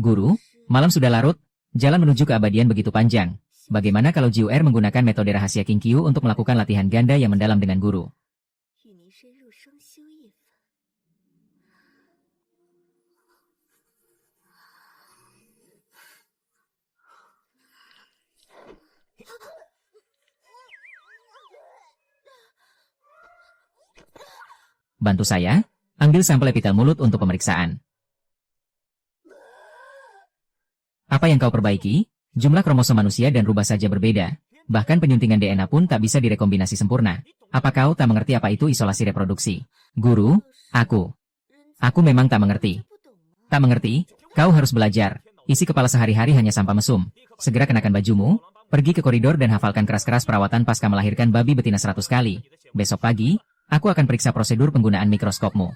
Guru, malam sudah larut, jalan menuju keabadian begitu panjang. Bagaimana kalau Jiuer menggunakan metode rahasia King Qiu untuk melakukan latihan ganda yang mendalam dengan guru? Bantu saya, ambil sampel epitel mulut untuk pemeriksaan. Apa yang kau perbaiki? Jumlah kromosom manusia dan rubah saja berbeda. Bahkan penyuntingan DNA pun tak bisa direkombinasi sempurna. Apa kau tak mengerti apa itu isolasi reproduksi? Guru, aku memang tak mengerti. Tak mengerti? Kau harus belajar. Isi kepala sehari-hari hanya sampah mesum. Segera kenakan bajumu, pergi ke koridor dan hafalkan keras-keras perawatan pasca melahirkan babi betina 100 kali. Besok pagi, aku akan periksa prosedur penggunaan mikroskopmu.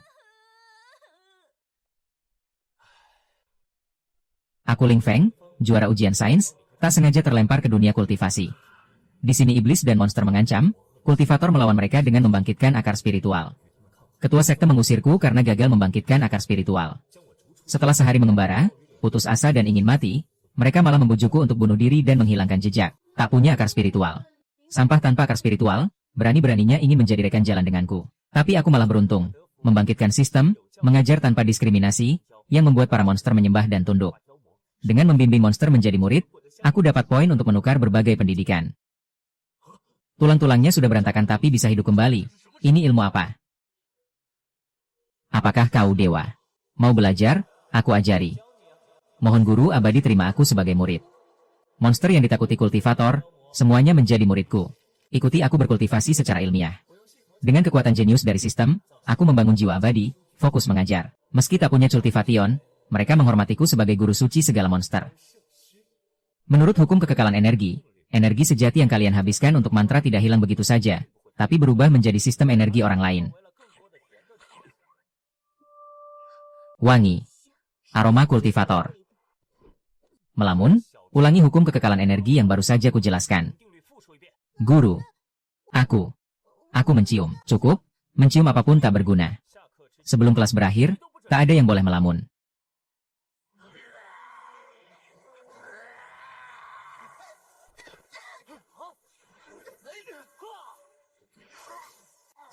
Aku Ling Feng, juara ujian sains, tak sengaja terlempar ke dunia kultivasi. Di sini iblis dan monster mengancam, kultivator melawan mereka dengan membangkitkan akar spiritual. Ketua sekte mengusirku karena gagal membangkitkan akar spiritual. Setelah sehari mengembara, putus asa dan ingin mati, mereka malah membujukku untuk bunuh diri dan menghilangkan jejak. Tak punya akar spiritual. Sampah tanpa akar spiritual, berani-beraninya ingin menjadi rekan jalan denganku. Tapi aku malah beruntung. Membangkitkan sistem, mengajar tanpa diskriminasi, yang membuat para monster menyembah dan tunduk. Dengan membimbing monster menjadi murid, aku dapat poin untuk menukar berbagai pendidikan. Tulang-tulangnya sudah berantakan tapi bisa hidup kembali. Ini ilmu apa? Apakah kau dewa? Mau belajar? Aku ajari. Mohon guru abadi terima aku sebagai murid. Monster yang ditakuti kultivator, semuanya menjadi muridku. Ikuti aku berkultivasi secara ilmiah. Dengan kekuatan jenius dari sistem, aku membangun jiwa abadi, fokus mengajar. Meski tak punya cultivation, mereka menghormatiku sebagai guru suci segala monster. Menurut hukum kekekalan energi sejati yang kalian habiskan untuk mantra tidak hilang begitu saja, tapi berubah menjadi sistem energi orang lain. Wangi. Aroma kultivator. Melamun, ulangi hukum kekekalan energi yang baru saja kujelaskan. Guru. Aku mencium. Cukup, mencium apapun tak berguna. Sebelum kelas berakhir, tak ada yang boleh melamun.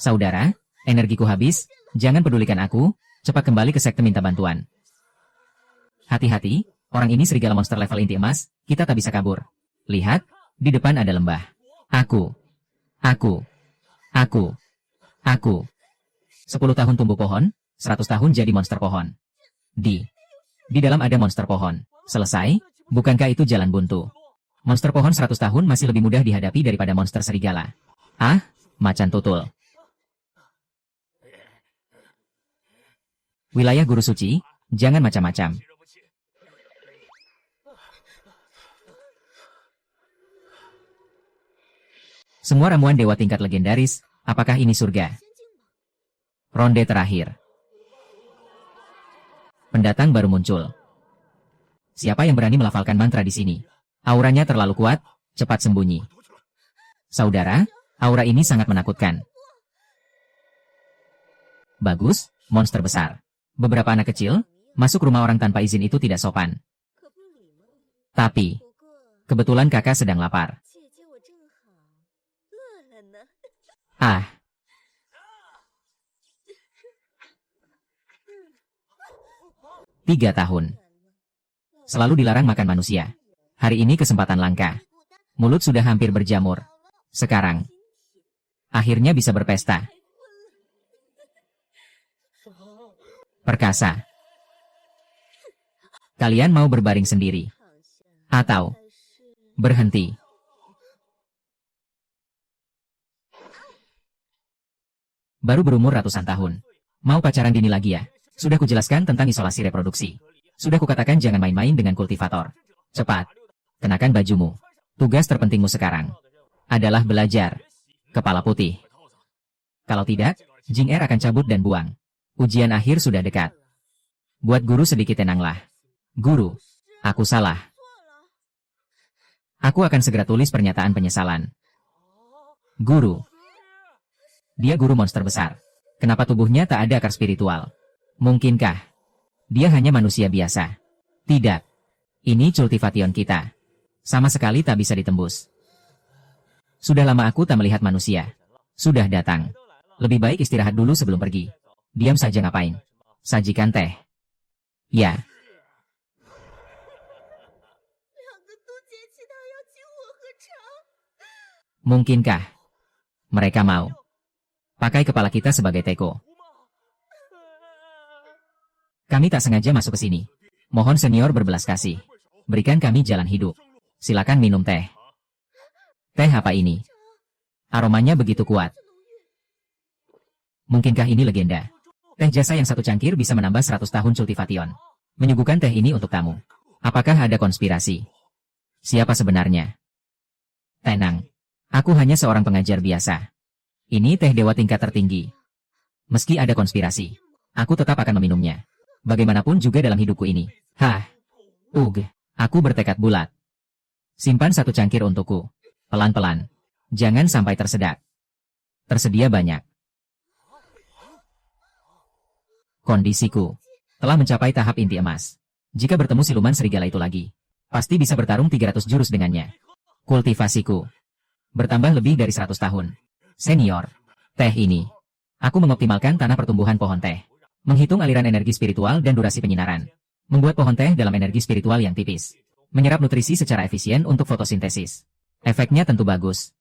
Saudara, energiku habis, jangan pedulikan aku, cepat kembali ke sekte minta bantuan. Hati-hati, orang ini serigala monster level inti emas, kita tak bisa kabur. Lihat, di depan ada lembah. Aku. 10 tahun tumbuh pohon, 100 tahun jadi monster pohon. Di dalam ada monster pohon. Selesai, bukankah itu jalan buntu? Monster pohon 100 tahun masih lebih mudah dihadapi daripada monster serigala. Ah, macan tutul. Wilayah guru suci, jangan macam-macam. Semua ramuan dewa tingkat legendaris, apakah ini surga? Ronde terakhir. Pendatang baru muncul. Siapa yang berani melafalkan mantra di sini? Auranya terlalu kuat, cepat sembunyi. Saudara, aura ini sangat menakutkan. Bagus, monster besar. Beberapa anak kecil, masuk rumah orang tanpa izin itu tidak sopan. Tapi, kebetulan kakak sedang lapar. Ah. 3 tahun. Selalu dilarang makan manusia. Hari ini kesempatan langka. Mulut sudah hampir berjamur. Sekarang, akhirnya bisa berpesta. Perkasa. Kalian mau berbaring sendiri? Atau berhenti? Baru berumur ratusan tahun. Mau pacaran dini lagi ya? Sudah kujelaskan tentang isolasi reproduksi. Sudah kukatakan jangan main-main dengan kultivator. Cepat, kenakan bajumu. Tugas terpentingmu sekarang adalah belajar. Kepala putih. Kalau tidak, Jing Er akan cabut dan buang. Ujian akhir sudah dekat. Buat guru sedikit tenanglah. Guru, aku salah. Aku akan segera tulis pernyataan penyesalan. Guru. Dia guru monster besar. Kenapa tubuhnya tak ada akar spiritual? Mungkinkah dia hanya manusia biasa? Tidak. Ini cultivation kita. Sama sekali tak bisa ditembus. Sudah lama aku tak melihat manusia. Sudah datang. Lebih baik istirahat dulu sebelum pergi. Diam saja ngapain? Sajikan teh. Ya. Mungkinkah mereka mau pakai kepala kita sebagai teko? Kami tak sengaja masuk ke sini. Mohon senior berbelas kasih. Berikan kami jalan hidup. Silakan minum teh. Teh apa ini? Aromanya begitu kuat. Mungkinkah ini legenda? Teh jasa yang 1 cangkir bisa menambah 100 tahun cultivation. Menyuguhkan teh ini untuk tamu. Apakah ada konspirasi? Siapa sebenarnya? Tenang. Aku hanya seorang pengajar biasa. Ini teh dewa tingkat tertinggi. Meski ada konspirasi, aku tetap akan meminumnya. Bagaimanapun juga dalam hidupku ini. Hah. Aku bertekad bulat. Simpan 1 cangkir untukku. Pelan-pelan. Jangan sampai tersedak. Tersedia banyak. Kondisiku telah mencapai tahap inti emas. Jika bertemu siluman serigala itu lagi, pasti bisa bertarung 300 jurus dengannya. Kultivasiku bertambah lebih dari 100 tahun. Senior, teh ini. Aku mengoptimalkan tanah pertumbuhan pohon teh. Menghitung aliran energi spiritual dan durasi penyinaran. Membuat pohon teh dalam energi spiritual yang tipis. Menyerap nutrisi secara efisien untuk fotosintesis. Efeknya tentu bagus.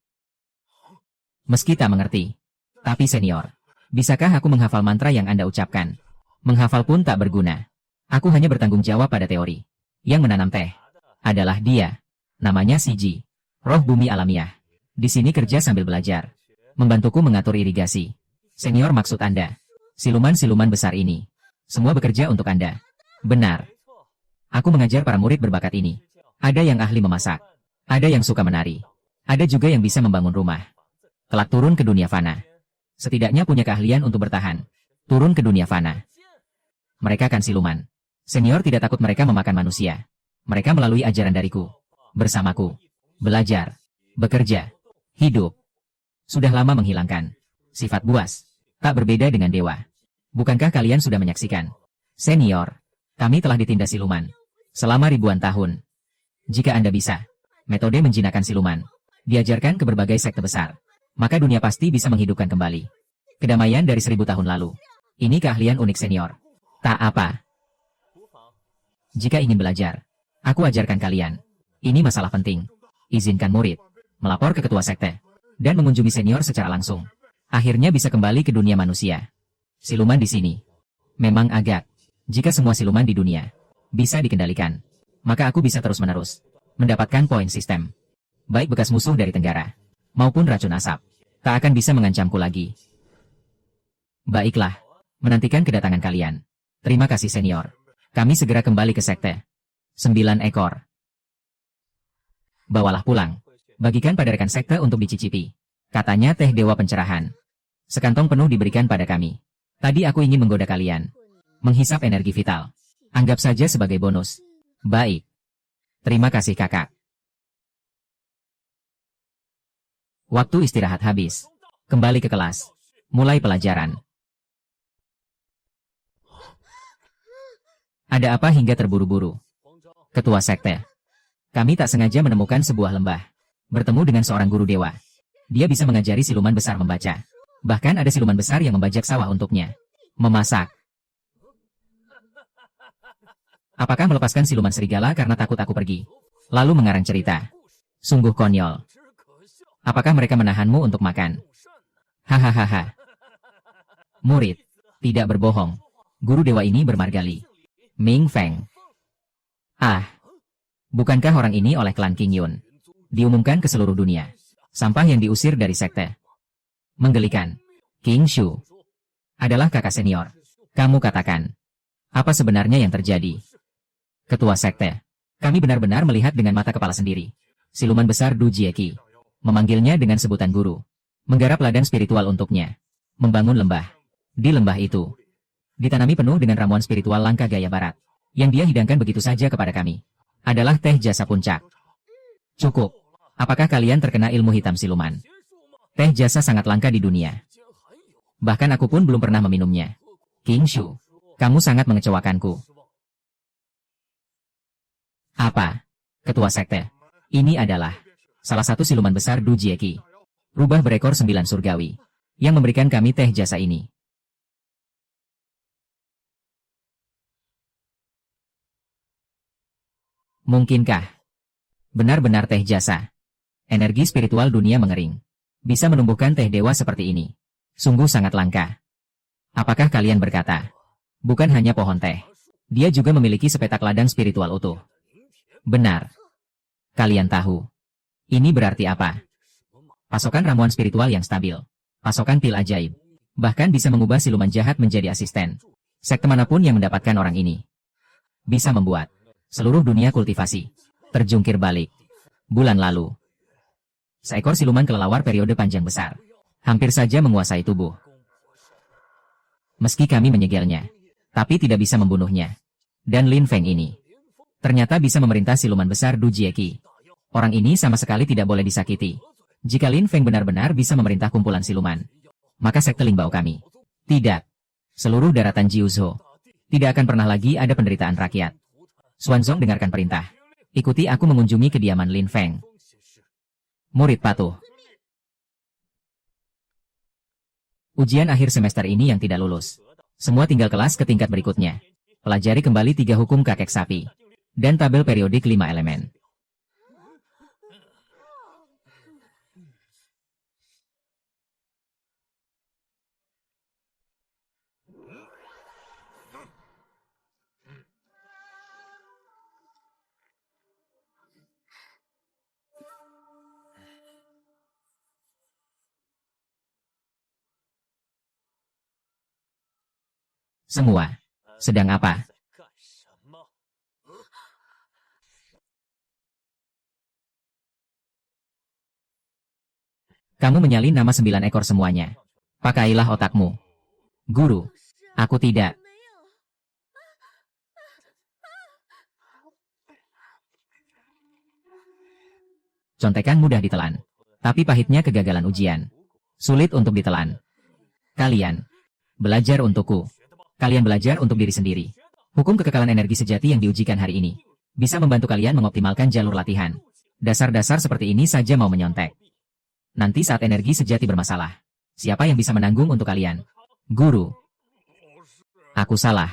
Meski tak mengerti. Tapi senior, bisakah aku menghafal mantra yang Anda ucapkan? Menghafal pun tak berguna. Aku hanya bertanggung jawab pada teori. Yang menanam teh adalah dia. Namanya Siji. Roh bumi alamiah. Di sini kerja sambil belajar. Membantuku mengatur irigasi. Senior maksud Anda. Siluman-siluman besar ini. Semua bekerja untuk Anda. Benar. Aku mengajar para murid berbakat ini. Ada yang ahli memasak. Ada yang suka menari. Ada juga yang bisa membangun rumah. Kelak turun ke dunia fana. Setidaknya punya keahlian untuk bertahan. Turun ke dunia fana. Mereka kan siluman. Senior tidak takut mereka memakan manusia. Mereka melalui ajaran dariku. Bersamaku. Belajar. Bekerja. Hidup. Sudah lama menghilangkan sifat buas. Tak berbeda dengan dewa. Bukankah kalian sudah menyaksikan? Senior, kami telah ditindas siluman selama ribuan tahun. Jika Anda bisa, metode menjinakkan siluman, diajarkan ke berbagai sekte besar, maka dunia pasti bisa menghidupkan kembali kedamaian dari 1000 tahun lalu. Ini keahlian unik senior. Tak apa. Jika ingin belajar, aku ajarkan kalian. Ini masalah penting. Izinkan murid melapor ke ketua sekte dan mengunjungi senior secara langsung. Akhirnya bisa kembali ke dunia manusia. Siluman di sini memang agak. Jika semua siluman di dunia bisa dikendalikan, maka aku bisa terus-menerus mendapatkan poin sistem. Baik bekas musuh dari Tenggara maupun racun asap tak akan bisa mengancamku lagi. Baiklah, menantikan kedatangan kalian. Terima kasih senior. Kami segera kembali ke sekte. 9 ekor. Bawalah pulang. Bagikan pada rekan sekte untuk dicicipi. Katanya teh dewa pencerahan. Sekantong penuh diberikan pada kami. Tadi aku ingin menggoda kalian. Menghisap energi vital. Anggap saja sebagai bonus. Baik. Terima kasih kakak. Waktu istirahat habis. Kembali ke kelas. Mulai pelajaran. Ada apa hingga terburu-buru? Ketua sekte. Kami tak sengaja menemukan sebuah lembah. Bertemu dengan seorang guru dewa. Dia bisa mengajari siluman besar membaca. Bahkan ada siluman besar yang membajak sawah untuknya. Memasak. Apakah melepaskan siluman serigala karena takut aku pergi? Lalu mengarang cerita. Sungguh konyol. Apakah mereka menahanmu untuk makan? Hahaha. Murid. Tidak berbohong. Guru dewa ini bermargali. Ming Feng. Ah. Bukankah orang ini oleh klan King Yun diumumkan ke seluruh dunia? Sampah yang diusir dari sekte. Menggelikan. King Shu adalah kakak senior. Kamu katakan, apa sebenarnya yang terjadi? Ketua sekte. Kami benar-benar melihat dengan mata kepala sendiri. Siluman besar Du Jieki memanggilnya dengan sebutan guru. Menggarap ladang spiritual untuknya. Membangun lembah. Di lembah itu ditanami penuh dengan ramuan spiritual langka gaya barat. Yang dia hidangkan begitu saja kepada kami. Adalah teh jasa puncak. Cukup. Apakah kalian terkena ilmu hitam siluman? Teh jasa sangat langka di dunia. Bahkan aku pun belum pernah meminumnya. King Shu, kamu sangat mengecewakanku. Apa? Ketua sekte. Ini adalah salah satu siluman besar Du Jieki. Rubah berekor 9 surgawi. Yang memberikan kami teh jasa ini. Mungkinkah? Benar-benar teh jasa. Energi spiritual dunia mengering. Bisa menumbuhkan teh dewa seperti ini. Sungguh sangat langka. Apakah kalian berkata? Bukan hanya pohon teh. Dia juga memiliki sepetak ladang spiritual utuh. Benar. Kalian tahu. Ini berarti apa? Pasokan ramuan spiritual yang stabil. Pasokan pil ajaib. Bahkan bisa mengubah siluman jahat menjadi asisten. Sekte manapun yang mendapatkan orang ini. Bisa membuat seluruh dunia kultivasi terjungkir balik. Bulan lalu. Seekor siluman kelelawar periode panjang besar. Hampir saja menguasai tubuh. Meski kami menyegelnya. Tapi tidak bisa membunuhnya. Dan Lin Feng ini. Ternyata bisa memerintah siluman besar Du Jieki. Orang ini sama sekali tidak boleh disakiti. Jika Lin Feng benar-benar bisa memerintah kumpulan siluman, maka sekte Lingbao kami. Tidak. Seluruh daratan Jiuzhou. Tidak akan pernah lagi ada penderitaan rakyat. Xuanzong dengarkan perintah. Ikuti aku mengunjungi kediaman Lin Feng. Murid patuh. Ujian akhir semester ini yang tidak lulus. Semua tinggal kelas ke tingkat berikutnya. Pelajari kembali 3 hukum kakek sapi. Dan tabel periodik 5 elemen. Semua. Sedang apa? Kamu menyalin nama 9 ekor semuanya. Pakailah otakmu. Guru. Aku tidak. Contekan mudah ditelan. Tapi pahitnya kegagalan ujian. Sulit untuk ditelan. Kalian. Belajar untukku. Kalian belajar untuk diri sendiri. Hukum kekekalan energi sejati yang diujikan hari ini. Bisa membantu kalian mengoptimalkan jalur latihan. Dasar-dasar seperti ini saja mau menyontek. Nanti saat energi sejati bermasalah. Siapa yang bisa menanggung untuk kalian? Guru. Aku salah.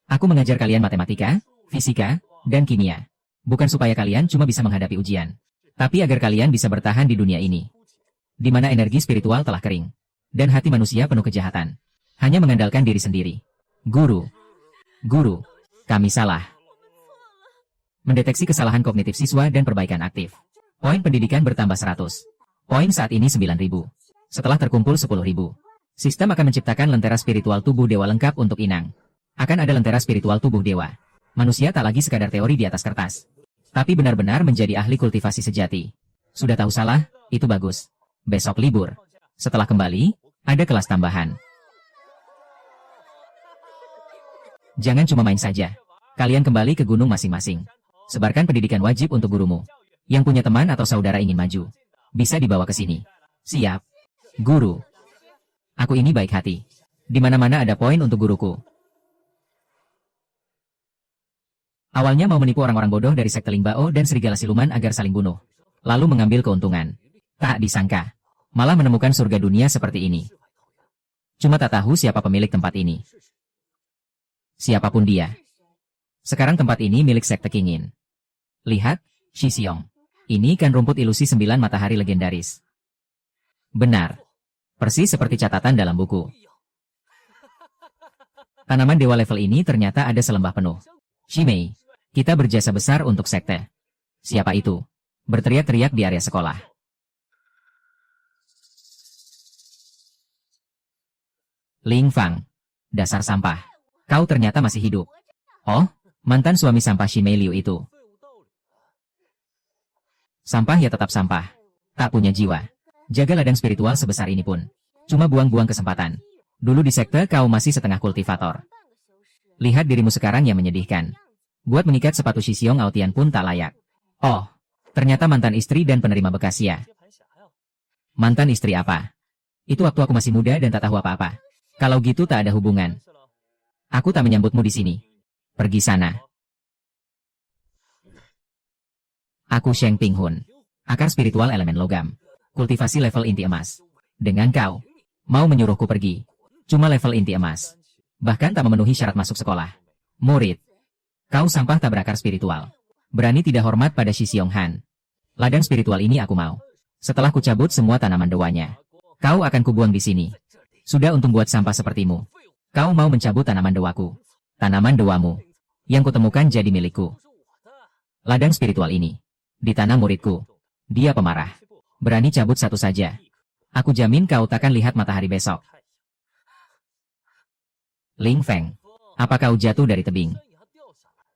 Aku mengajar kalian matematika, fisika, dan kimia. Bukan supaya kalian cuma bisa menghadapi ujian. Tapi agar kalian bisa bertahan di dunia ini. Di mana energi spiritual telah kering. Dan hati manusia penuh kejahatan. Hanya mengandalkan diri sendiri. Guru. Guru. Kami salah. Mendeteksi kesalahan kognitif siswa dan perbaikan aktif. Poin pendidikan bertambah 100. Poin saat ini 9.000. Setelah terkumpul 10.000. Sistem akan menciptakan lentera spiritual tubuh dewa lengkap untuk Inang. Akan ada lentera spiritual tubuh dewa. Manusia tak lagi sekadar teori di atas kertas. Tapi benar-benar menjadi ahli kultivasi sejati. Sudah tahu salah? Itu bagus. Besok libur. Setelah kembali, ada kelas tambahan. Jangan cuma main saja. Kalian kembali ke gunung masing-masing. Sebarkan pendidikan wajib untuk gurumu. Yang punya teman atau saudara ingin maju. Bisa dibawa ke sini. Siap. Guru. Aku ini baik hati. Di mana-mana ada poin untuk guruku. Awalnya mau menipu orang-orang bodoh dari sekte Lingbao dan serigala siluman agar saling bunuh. Lalu mengambil keuntungan. Tak disangka. Malah menemukan surga dunia seperti ini. Cuma tak tahu siapa pemilik tempat ini. Siapapun dia. Sekarang tempat ini milik sekte Qingyin. Lihat, Shi Xiong. Ini kan rumput ilusi 9 matahari legendaris. Benar. Persis seperti catatan dalam buku. Tanaman dewa level ini ternyata ada selembah penuh. Shimei, kita berjasa besar untuk sekte. Siapa itu? Berteriak-teriak di area sekolah. Ling Fang. Dasar sampah. Kau ternyata masih hidup. Oh, mantan suami sampah Shimei Liu itu. Sampah ya tetap sampah. Tak punya jiwa. Jaga ladang spiritual sebesar ini pun. Cuma buang-buang kesempatan. Dulu di sekte kau masih setengah kultivator. Lihat dirimu sekarang yang menyedihkan. Buat mengikat sepatu Shi Xiong Aotian pun tak layak. Oh, ternyata mantan istri dan penerima bekas ya. Mantan istri apa? Itu waktu aku masih muda dan tak tahu apa-apa. Kalau gitu tak ada hubungan. Aku tak menyambutmu di sini. Pergi sana. Aku Sheng Pinghun. Akar spiritual elemen logam. Kultivasi level inti emas. Dengan kau, mau menyuruhku pergi. Cuma level inti emas. Bahkan tak memenuhi syarat masuk sekolah. Murid. Kau sampah tak berakar spiritual. Berani tidak hormat pada Shi Xionghan. Ladang spiritual ini aku mau. Setelah kucabut semua tanaman doanya, kau akan kubuang di sini. Sudah untung buat sampah sepertimu. Kau mau mencabut tanaman doaku. Tanaman doamu. Yang kutemukan jadi milikku. Ladang spiritual ini. Ditanam muridku. Dia pemarah. Berani cabut satu saja. Aku jamin kau takkan lihat matahari besok. Ling Feng. Apa kau jatuh dari tebing?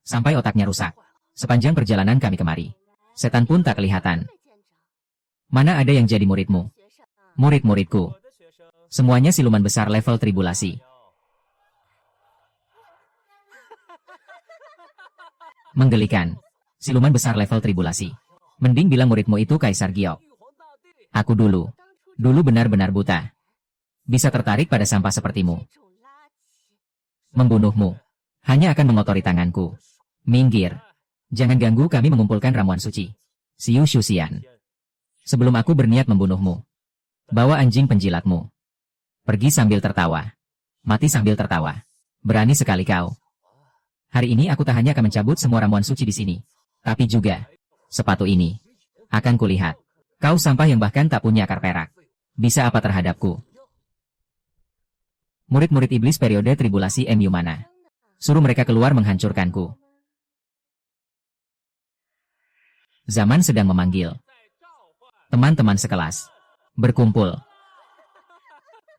Sampai otaknya rusak. Sepanjang perjalanan kami kemari. Setan pun tak kelihatan. Mana ada yang jadi muridmu? Murid-muridku. Semuanya siluman besar level tribulasi. Menggelikan. Siluman besar level tribulasi. Mending bilang muridmu itu Kaisar Giok. Aku dulu benar-benar buta. Bisa tertarik pada sampah sepertimu. Membunuhmu. Hanya akan mengotori tanganku. Minggir. Jangan ganggu kami mengumpulkan ramuan suci. Siu Shuxian. Sebelum aku berniat membunuhmu. Bawa anjing penjilatmu. Pergi sambil tertawa. Mati sambil tertawa. Berani sekali kau. Hari ini aku tak hanya akan mencabut semua ramuan suci di sini. Tapi juga, sepatu ini. Akan kulihat. Kau sampah yang bahkan tak punya akar perak. Bisa apa terhadapku? Murid-murid iblis periode tribulasi MU mana? Suruh mereka keluar menghancurkanku. Zaman sedang memanggil. Teman-teman sekelas. Berkumpul.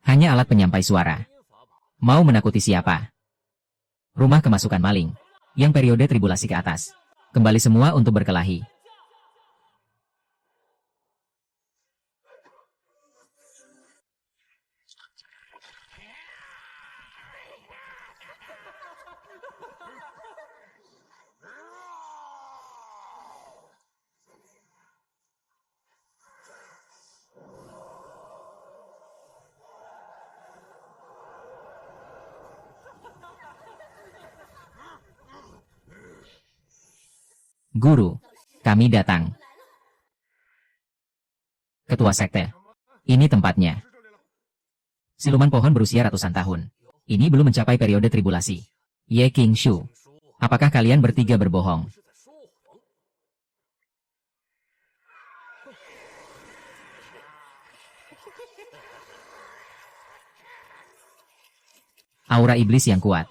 Hanya alat penyampai suara. Mau menakuti siapa? Rumah kemasukan maling. Yang periode tribulasi ke atas. Kembali semua untuk berkelahi. Guru, kami datang. Ketua sekte. Ini tempatnya. Siluman pohon berusia ratusan tahun. Ini belum mencapai periode tribulasi. Ye King Shu. Apakah kalian bertiga berbohong? Aura iblis yang kuat.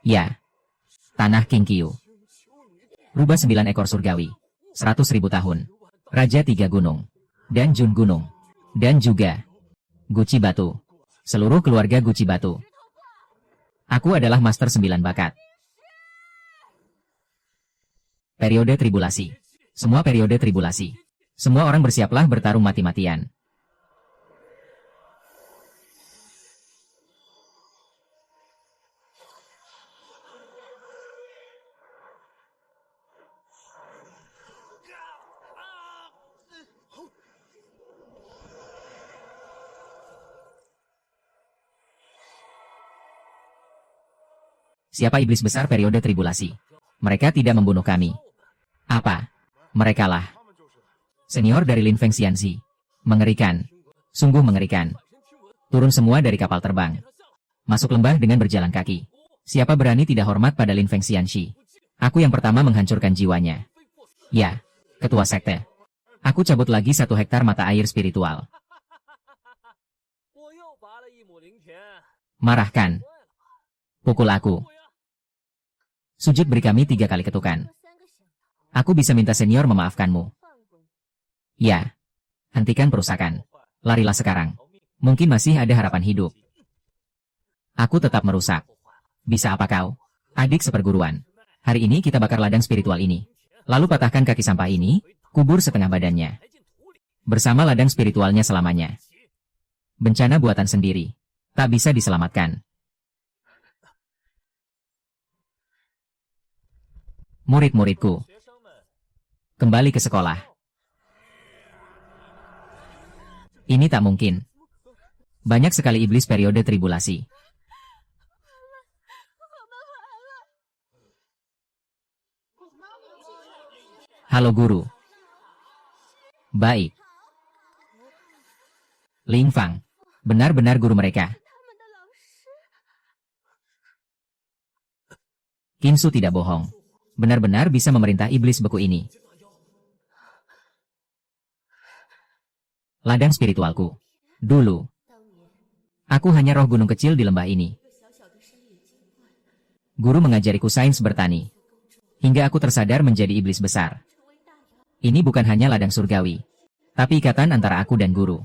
Ya. Tanah King Qiu. Rubah 9 ekor surgawi. 100.000 tahun. Raja 3 gunung. Dan Jun gunung. Dan juga Guci batu. Seluruh keluarga Guci batu. Aku adalah master 9 bakat. Periode tribulasi. Semua periode tribulasi. Semua orang bersiaplah bertarung mati-matian. Siapa iblis besar periode tribulasi? Mereka tidak membunuh kami. Apa? Merekalah. Senior dari Lin Feng Xianxi. Mengerikan. Sungguh mengerikan. Turun semua dari kapal terbang. Masuk lembah dengan berjalan kaki. Siapa berani tidak hormat pada Lin Feng Xianxi? Aku yang pertama menghancurkan jiwanya. Ya, ketua sekte. Aku cabut lagi 1 hektar mata air spiritual. Marahkan. Pukul aku. Sujud beri kami 3 kali ketukan. Aku bisa minta senior memaafkanmu. Ya. Hentikan perusakan. Larilah sekarang. Mungkin masih ada harapan hidup. Aku tetap merusak. Bisa apa kau? Adik seperguruan. Hari ini kita bakar ladang spiritual ini. Lalu patahkan kaki sampah ini, kubur setengah badannya. Bersama ladang spiritualnya selamanya. Bencana buatan sendiri. Tak bisa diselamatkan. Murid-muridku. Kembali ke sekolah. Ini tak mungkin. Banyak sekali iblis periode tribulasi. Halo guru. Baik. Ling Fang. Benar-benar guru mereka. Kinsu tidak bohong. Benar-benar bisa memerintah iblis beku ini. Ladang spiritualku. Dulu. Aku hanya roh gunung kecil di lembah ini. Guru mengajariku sains bertani. Hingga aku tersadar menjadi iblis besar. Ini bukan hanya ladang surgawi, tapi ikatan antara aku dan guru.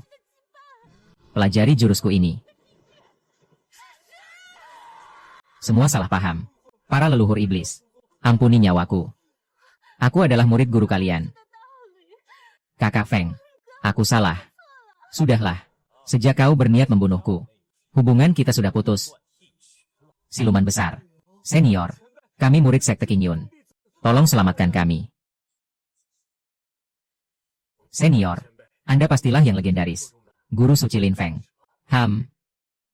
Pelajari jurusku ini. Semua salah paham. Para leluhur iblis. Ampuni nyawaku. Aku adalah murid guru kalian. Kakak Feng. Aku salah. Sudahlah. Sejak kau berniat membunuhku, hubungan kita sudah putus. Siluman besar. Senior. Kami murid sekte Qing Yun. Tolong selamatkan kami. Senior. Anda pastilah yang legendaris. Guru suci Lin Feng.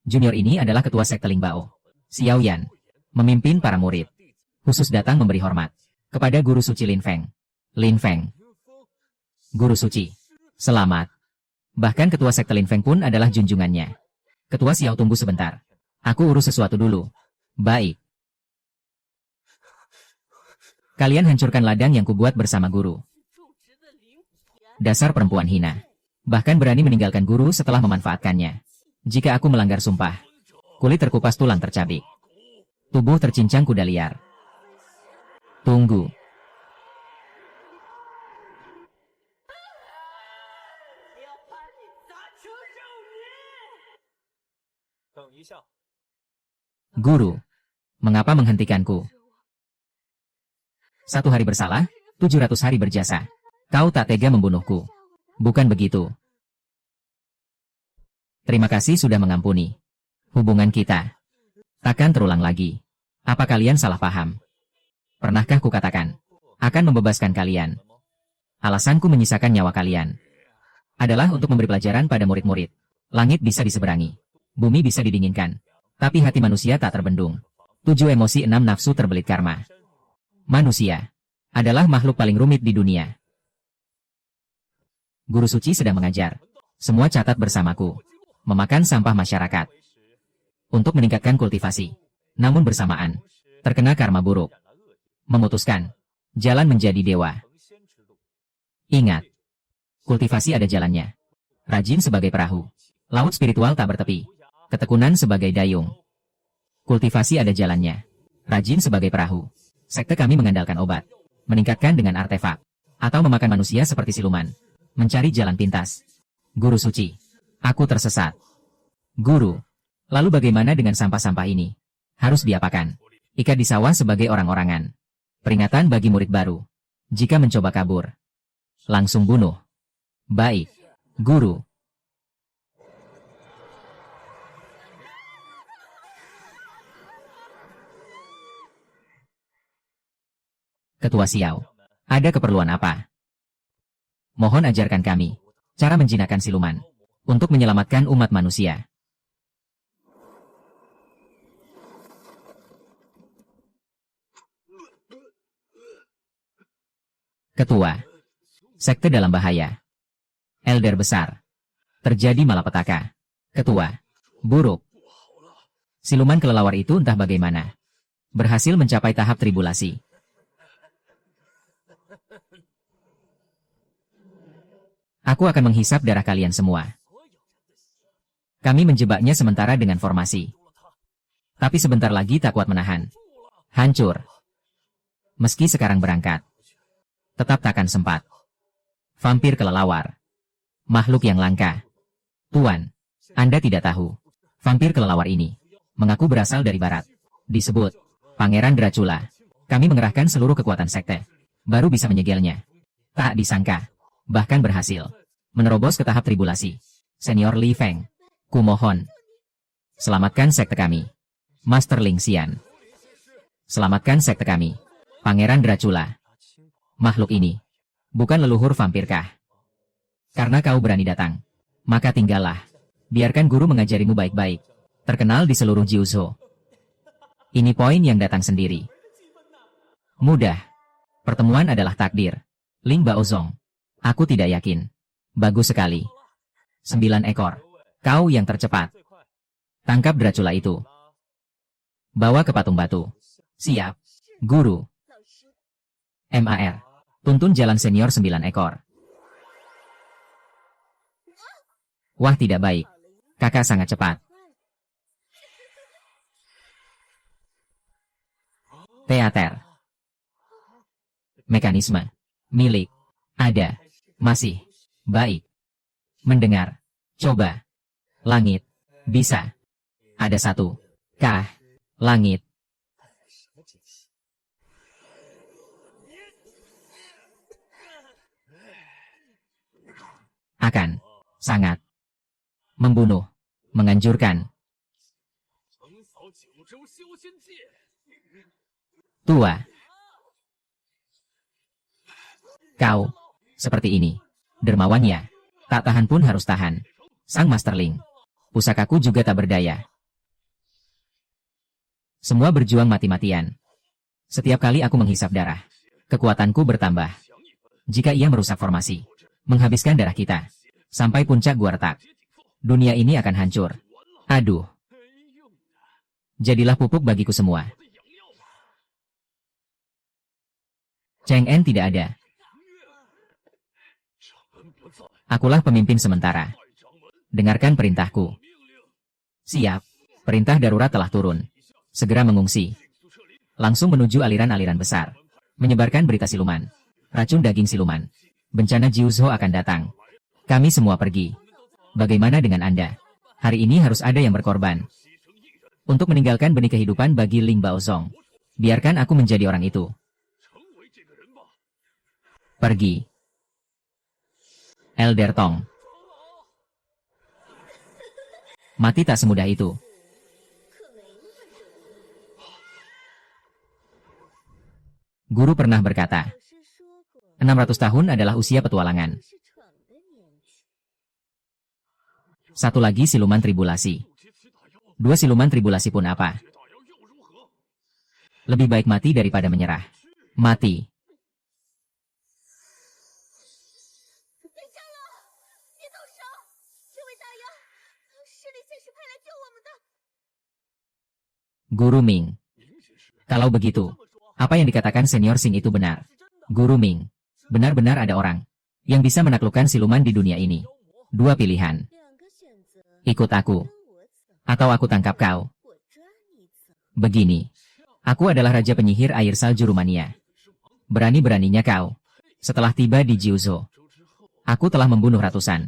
Junior ini adalah ketua sekte Ling Bao. Xiao Yan. Memimpin para murid. Khusus datang memberi hormat kepada guru suci Lin Feng. Lin Feng. Guru suci. Selamat. Bahkan ketua sekte Lin Feng pun adalah junjungannya. Ketua Xiao, tunggu sebentar. Aku urus sesuatu dulu. Baik. Kalian hancurkan ladang yang kubuat bersama guru. Dasar perempuan hina. Bahkan berani meninggalkan guru setelah memanfaatkannya. Jika aku melanggar sumpah, kulit terkupas, tulang tercabik. Tubuh tercincang kuda liar. Tunggu. Guru, mengapa menghentikanku? 1 hari bersalah, 700 hari berjasa. Kau tak tega membunuhku. Bukan begitu. Terima kasih sudah mengampuni. Hubungan kita takkan terulang lagi. Apa kalian salah paham? Pernahkah kukatakan akan membebaskan kalian? Alasanku menyisakan nyawa kalian adalah untuk memberi pelajaran pada murid-murid. Langit bisa diseberangi, bumi bisa didinginkan, tapi hati manusia tak terbendung. 7 emosi, 6 nafsu terbelit karma. Manusia adalah makhluk paling rumit di dunia. Guru suci sedang mengajar. Semua catat bersamaku. Memakan sampah masyarakat untuk meningkatkan kultivasi. Namun bersamaan, terkena karma buruk. Memutuskan jalan menjadi dewa. Ingat, kultivasi ada jalannya. Rajin sebagai perahu. Laut spiritual tak bertepi. Ketekunan sebagai dayung. Kultivasi ada jalannya. Rajin sebagai perahu. Sekte kami mengandalkan obat. Meningkatkan dengan artefak. Atau memakan manusia seperti siluman. Mencari jalan pintas. Guru suci. Aku tersesat. Guru. Lalu bagaimana dengan sampah-sampah ini? Harus diapakan? Ikat di sawah sebagai orang-orangan. Peringatan bagi murid baru. Jika mencoba kabur, langsung bunuh. Baik. Guru. Ketua Xiao. Ada keperluan apa? Mohon ajarkan kami cara menjinakkan siluman untuk menyelamatkan umat manusia. Ketua. Sekte dalam bahaya. Elder besar. Terjadi malapetaka. Ketua. Buruk. Siluman kelelawar itu entah bagaimana berhasil mencapai tahap tribulasi. Aku akan menghisap darah kalian semua. Kami menjebaknya sementara dengan formasi. Tapi sebentar lagi tak kuat menahan. Hancur. Meski sekarang berangkat, tetap takkan sempat. Vampir kelelawar. Makhluk yang langka. Tuan, Anda tidak tahu. Vampir kelelawar ini mengaku berasal dari barat. Disebut Pangeran Dracula. Kami mengerahkan seluruh kekuatan sekte. Baru bisa menyegelnya. Tak disangka. Bahkan berhasil menerobos ke tahap tribulasi. Senior Li Feng. Kumohon. Selamatkan sekte kami. Master Ling Xian. Selamatkan sekte kami. Pangeran Dracula. Makhluk ini bukan leluhur vampirkah? Karena kau berani datang, maka tinggallah. Biarkan guru mengajarimu baik-baik. Terkenal di seluruh Jiuzhou. Ini poin yang datang sendiri. Mudah. Pertemuan adalah takdir. Ling Baozong. Aku tidak yakin Bagus sekali. 9 ekor. Kau yang tercepat. Tangkap Dracula itu. Bawa ke patung batu. Siap. Guru. MAR. Tuntun jalan senior 9 ekor. Wah, tidak baik. Kakak sangat cepat. Teater. Mekanisme. Milik. Ada. Masih. Baik. Mendengar. Coba. Langit. Bisa. Ada satu. Kah. Langit. Akan. Sangat. Membunuh. Menganjurkan. Tua. Kau. Seperti ini. Dermawan ya. Tak tahan pun harus tahan. Sang Masterling. Pusakaku juga tak berdaya. Semua berjuang mati-matian. Setiap kali aku menghisap darah, kekuatanku bertambah. Jika ia merusak formasi, menghabiskan darah kita, sampai puncak gua retak, dunia ini akan hancur. Aduh. Jadilah pupuk bagiku semua. Cheng En tidak ada. Akulah pemimpin sementara. Dengarkan perintahku. Siap. Perintah darurat telah turun. Segera mengungsi. Langsung menuju aliran-aliran besar. Menyebarkan berita siluman. Racun daging siluman. Bencana Jiuzhou akan datang. Kami semua pergi. Bagaimana dengan Anda? Hari ini harus ada yang berkorban. Untuk meninggalkan benih kehidupan bagi Ling Baozong. Biarkan aku menjadi orang itu. Pergi. Elder Tong. Mati tak semudah itu. Guru pernah berkata, 600 tahun adalah usia petualangan. Satu lagi siluman tribulasi. 2 siluman tribulasi pun apa? Lebih baik mati daripada menyerah. Mati. Guru Ming. Kalau begitu, apa yang dikatakan senior Sing itu benar. Guru Ming. Benar-benar ada orang yang bisa menaklukkan siluman di dunia ini. 2 pilihan. Ikut aku. Atau aku tangkap kau. Begini. Aku adalah Raja Penyihir Air Salju Rumania. Berani-beraninya kau. Setelah tiba di Jiuzhou, aku telah membunuh ratusan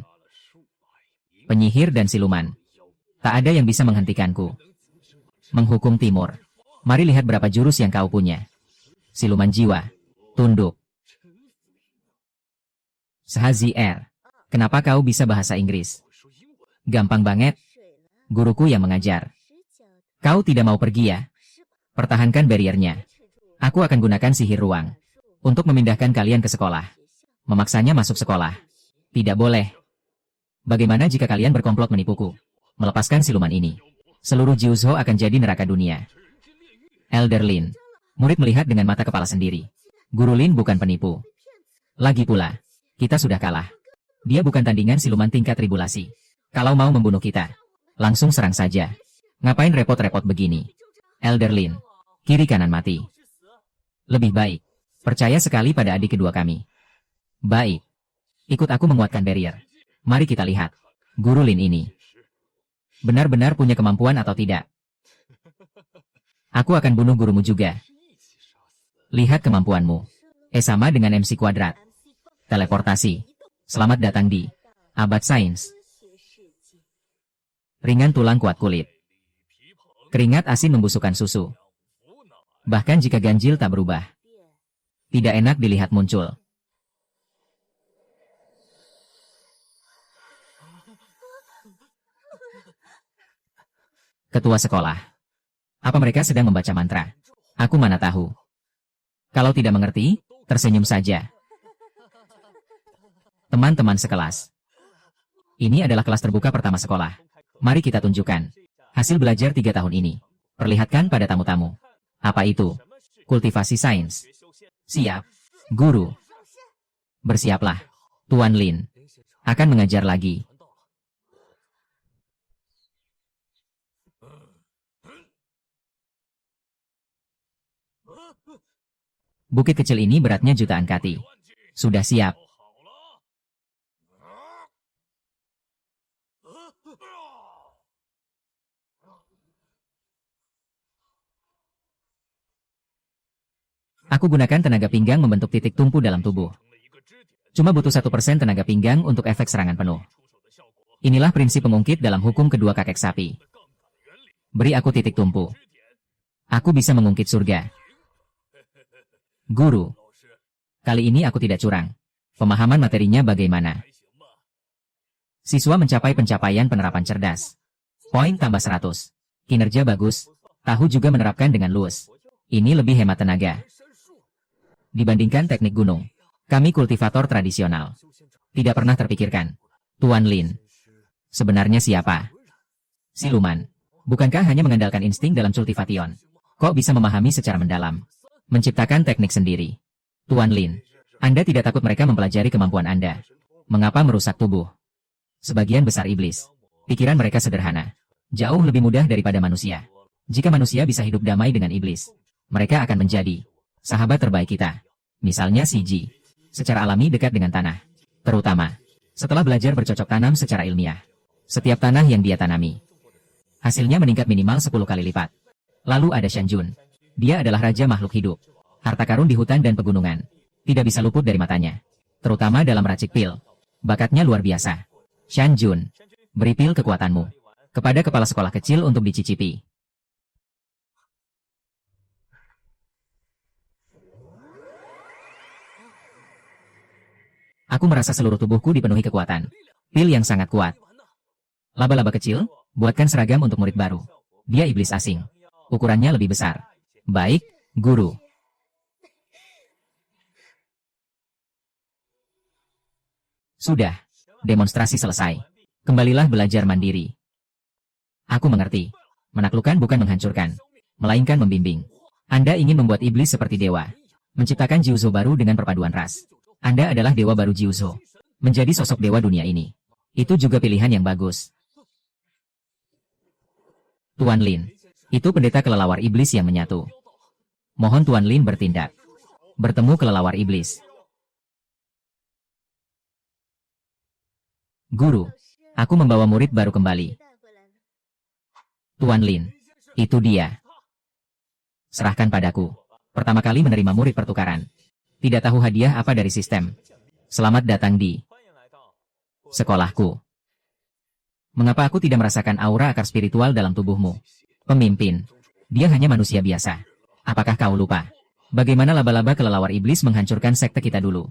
penyihir dan siluman. Tak ada yang bisa menghentikanku. Menghukum timur. Mari lihat berapa jurus yang kau punya. Siluman jiwa. Tunduk. Sahazi R. Kenapa kau bisa bahasa Inggris? Gampang banget. Guruku yang mengajar. Kau tidak mau pergi ya? Pertahankan bariernya. Aku akan gunakan sihir ruang. Untuk memindahkan kalian ke sekolah. Memaksanya masuk sekolah. Tidak boleh. Bagaimana jika kalian berkomplot menipuku? Melepaskan siluman ini. Seluruh Jiuzhou akan jadi neraka dunia. Elder Lin. Murid melihat dengan mata kepala sendiri. Guru Lin bukan penipu. Lagi pula, kita sudah kalah. Dia bukan tandingan siluman tingkat tribulasi. Kalau mau membunuh kita, langsung serang saja. Ngapain repot-repot begini? Elder Lin. Kiri kanan mati. Lebih baik. Percaya sekali pada adik kedua kami. Baik. Ikut aku menguatkan barrier. Mari kita lihat. Guru Lin ini benar-benar punya kemampuan atau tidak? Aku akan bunuh gurumu juga. Lihat kemampuanmu. Sama dengan MC kuadrat. Teleportasi. Selamat datang di Abad Sains. Ringan tulang kuat kulit. Keringat asin membusukkan susu. Bahkan jika ganjil tak berubah. Tidak enak dilihat muncul. Ketua sekolah. Apa mereka sedang membaca mantra? Aku mana tahu. Kalau tidak mengerti, tersenyum saja. Teman-teman sekelas. Ini adalah kelas terbuka pertama sekolah. Mari kita tunjukkan hasil belajar 3 tahun ini. Perlihatkan pada tamu-tamu. Apa itu? Kultivasi sains. Siap. Guru. Bersiaplah. Tuan Lin. Akan mengajar lagi. Bukit kecil ini beratnya jutaan kati. Sudah siap. Aku gunakan tenaga pinggang membentuk titik tumpu dalam tubuh. Cuma butuh 1% tenaga pinggang untuk efek serangan penuh. Inilah prinsip pengungkit dalam hukum kedua kakek sapi. Beri aku titik tumpu. Aku bisa mengungkit surga. Guru. Kali ini aku tidak curang. Pemahaman materinya bagaimana? Siswa mencapai pencapaian penerapan cerdas. Poin tambah 100. Kinerja bagus. Tahu juga menerapkan dengan luas. Ini lebih hemat tenaga. Dibandingkan teknik gunung, kami kultivator tradisional. Tidak pernah terpikirkan. Tuan Lin. Sebenarnya siapa? Siluman. Bukankah hanya mengandalkan insting dalam cultivation? Kok bisa memahami secara mendalam? Menciptakan teknik sendiri. Tuan Lin. Anda tidak takut mereka mempelajari kemampuan Anda? Mengapa merusak tubuh? Sebagian besar iblis. Pikiran mereka sederhana. Jauh lebih mudah daripada manusia. Jika manusia bisa hidup damai dengan iblis, mereka akan menjadi sahabat terbaik kita. Misalnya CG. Secara alami dekat dengan tanah. Terutama setelah belajar bercocok tanam secara ilmiah. Setiap tanah yang dia tanami, hasilnya meningkat minimal 10 kali lipat. Lalu ada Shanjun. Dia adalah raja makhluk hidup. Harta karun di hutan dan pegunungan. Tidak bisa luput dari matanya. Terutama dalam racik pil. Bakatnya luar biasa. Shanjun. Beri pil kekuatanmu kepada kepala sekolah kecil untuk dicicipi. Aku merasa seluruh tubuhku dipenuhi kekuatan. Pil yang sangat kuat. Laba-laba kecil, buatkan seragam untuk murid baru. Dia iblis asing. Ukurannya lebih besar. Baik, guru. Sudah. Demonstrasi selesai. Kembalilah belajar mandiri. Aku mengerti. Menaklukkan bukan menghancurkan, melainkan membimbing. Anda ingin membuat iblis seperti dewa. Menciptakan Jiuzo baru dengan perpaduan ras. Anda adalah dewa baru Jiuzo. Menjadi sosok dewa dunia ini. Itu juga pilihan yang bagus. Tuan Lin. Itu pendeta kelelawar iblis yang menyatu. Mohon Tuan Lin bertindak. Bertemu kelelawar iblis. Guru. Aku membawa murid baru kembali. Tuan Lin. Itu dia. Serahkan padaku. Pertama kali menerima murid pertukaran. Tidak tahu hadiah apa dari sistem. Selamat datang di sekolahku. Mengapa aku tidak merasakan aura akar spiritual dalam tubuhmu? Pemimpin. Dia hanya manusia biasa. Apakah kau lupa? Bagaimana laba-laba kelelawar iblis menghancurkan sekte kita dulu?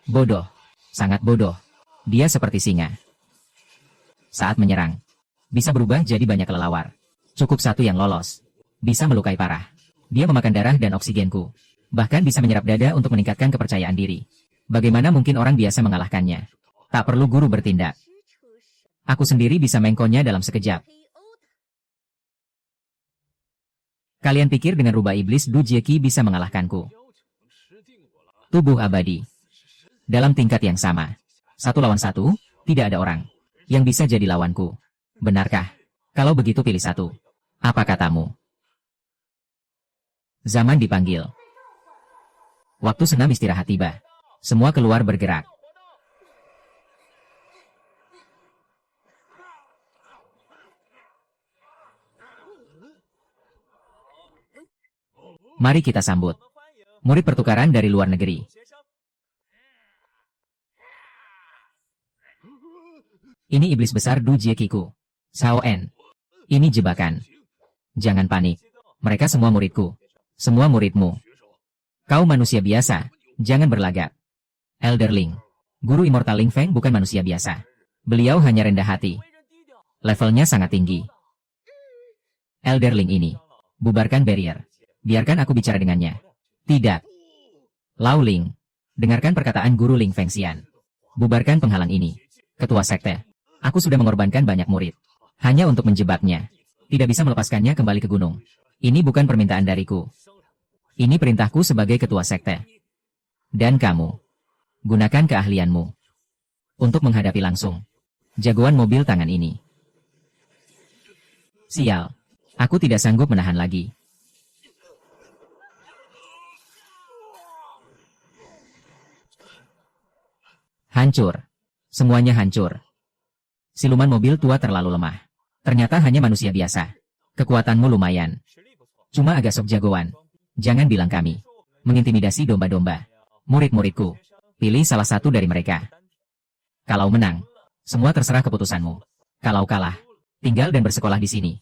Bodoh. Sangat bodoh. Dia seperti singa. Saat menyerang, bisa berubah jadi banyak kelelawar. Cukup satu yang lolos. Bisa melukai parah. Dia memakan darah dan oksigenku. Bahkan bisa menyerap dada untuk meningkatkan kepercayaan diri. Bagaimana mungkin orang biasa mengalahkannya? Tak perlu guru bertindak. Aku sendiri bisa mengkonya dalam sekejap. Kalian pikir dengan rubah iblis Du Jieki bisa mengalahkanku? Tubuh abadi. Dalam tingkat yang sama. 1 lawan 1, tidak ada orang yang bisa jadi lawanku. Benarkah? Kalau begitu pilih satu. Apa katamu? Zaman dipanggil. Waktu senam istirahat tiba. Semua keluar bergerak. Mari kita sambut murid pertukaran dari luar negeri. Ini iblis besar Du Jiekiku. Sao En. Ini jebakan. Jangan panik. Mereka semua muridku. Semua muridmu. Kau manusia biasa. Jangan berlagak. Elderling. Guru Immortal Ling Feng bukan manusia biasa. Beliau hanya rendah hati. Levelnya sangat tinggi. Elderling ini. Bubarkan barrier. Biarkan aku bicara dengannya. Tidak. Lao Ling. Dengarkan perkataan Guru Ling Feng Xian. Bubarkan penghalang ini. Ketua sekte. Aku sudah mengorbankan banyak murid. Hanya untuk menjebaknya. Tidak bisa melepaskannya kembali ke gunung. Ini bukan permintaan dariku. Ini perintahku sebagai ketua sekte. Dan kamu. Gunakan keahlianmu untuk menghadapi langsung jagoan mobil tangan ini. Sial, aku tidak sanggup menahan lagi. Hancur. Semuanya hancur. Siluman mobil tua terlalu lemah. Ternyata hanya manusia biasa. Kekuatanmu lumayan. Cuma agak sok jagoan. Jangan bilang kami mengintimidasi domba-domba. Murid-muridku, pilih salah satu dari mereka. Kalau menang, semua terserah keputusanmu. Kalau kalah, tinggal dan bersekolah di sini.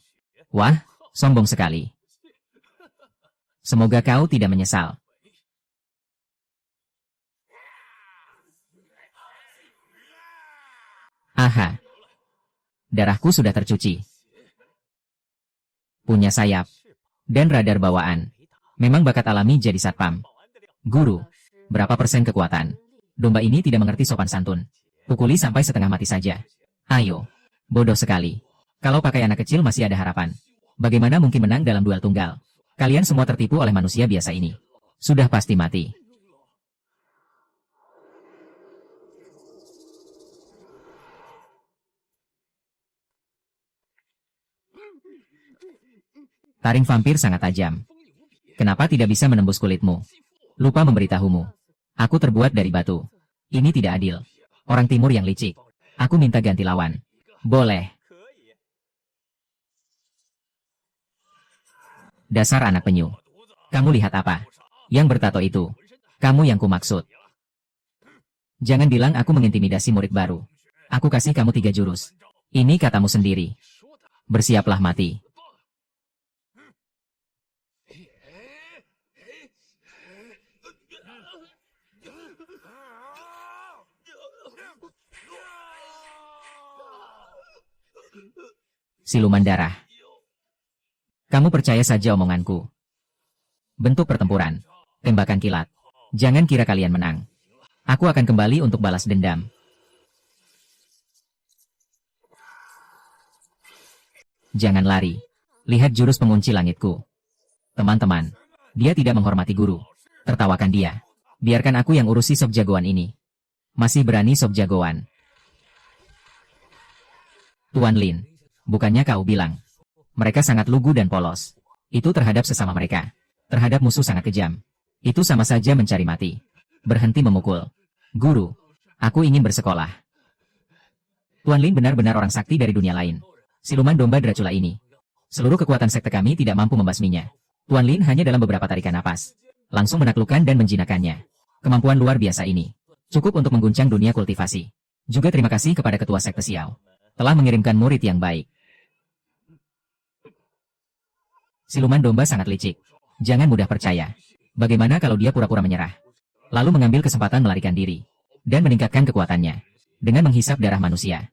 Wah, sombong sekali. Semoga kau tidak menyesal. Aha. Darahku sudah tercuci. Punya sayap. Dan radar bawaan. Memang bakat alami jadi satpam. Guru, berapa persen kekuatan? Domba ini tidak mengerti sopan santun. Pukuli sampai setengah mati saja. Ayo. Bodoh sekali. Kalau pakai anak kecil masih ada harapan. Bagaimana mungkin menang dalam duel tunggal? Kalian semua tertipu oleh manusia biasa ini. Sudah pasti mati. Taring vampir sangat tajam. Kenapa tidak bisa menembus kulitmu? Lupa memberitahumu. Aku terbuat dari batu. Ini tidak adil. Orang timur yang licik. Aku minta ganti lawan. Boleh. Dasar anak penyu. Kamu lihat apa? Yang bertato itu. Kamu yang kumaksud. Jangan bilang aku mengintimidasi murid baru. Aku kasih kamu 3 jurus. Ini katamu sendiri. Bersiaplah mati. Siluman darah. Kamu percaya saja omonganku. Bentuk pertempuran. Tembakan kilat. Jangan kira kalian menang. Aku akan kembali untuk balas dendam. Jangan lari. Lihat jurus pengunci langitku. Teman-teman, dia tidak menghormati guru. Tertawakan dia. Biarkan aku yang urusi sok jagoan ini. Masih berani sok jagoan. Tuan Lin, bukannya kau bilang mereka sangat lugu dan polos. Itu terhadap sesama mereka. Terhadap musuh sangat kejam. Itu sama saja mencari mati. Berhenti memukul. Guru, aku ingin bersekolah. Tuan Lin benar-benar orang sakti dari dunia lain. Siluman domba Dracula ini. Seluruh kekuatan sekte kami tidak mampu membasminya. Tuan Lin hanya dalam beberapa tarikan napas. Langsung menaklukkan dan menjinakkannya. Kemampuan luar biasa ini. Cukup untuk mengguncang dunia kultivasi. Juga terima kasih kepada ketua sekte Xiao. Telah mengirimkan murid yang baik. Siluman domba sangat licik. Jangan mudah percaya. Bagaimana kalau dia pura-pura menyerah? Lalu mengambil kesempatan melarikan diri. Dan meningkatkan kekuatannya. Dengan menghisap darah manusia.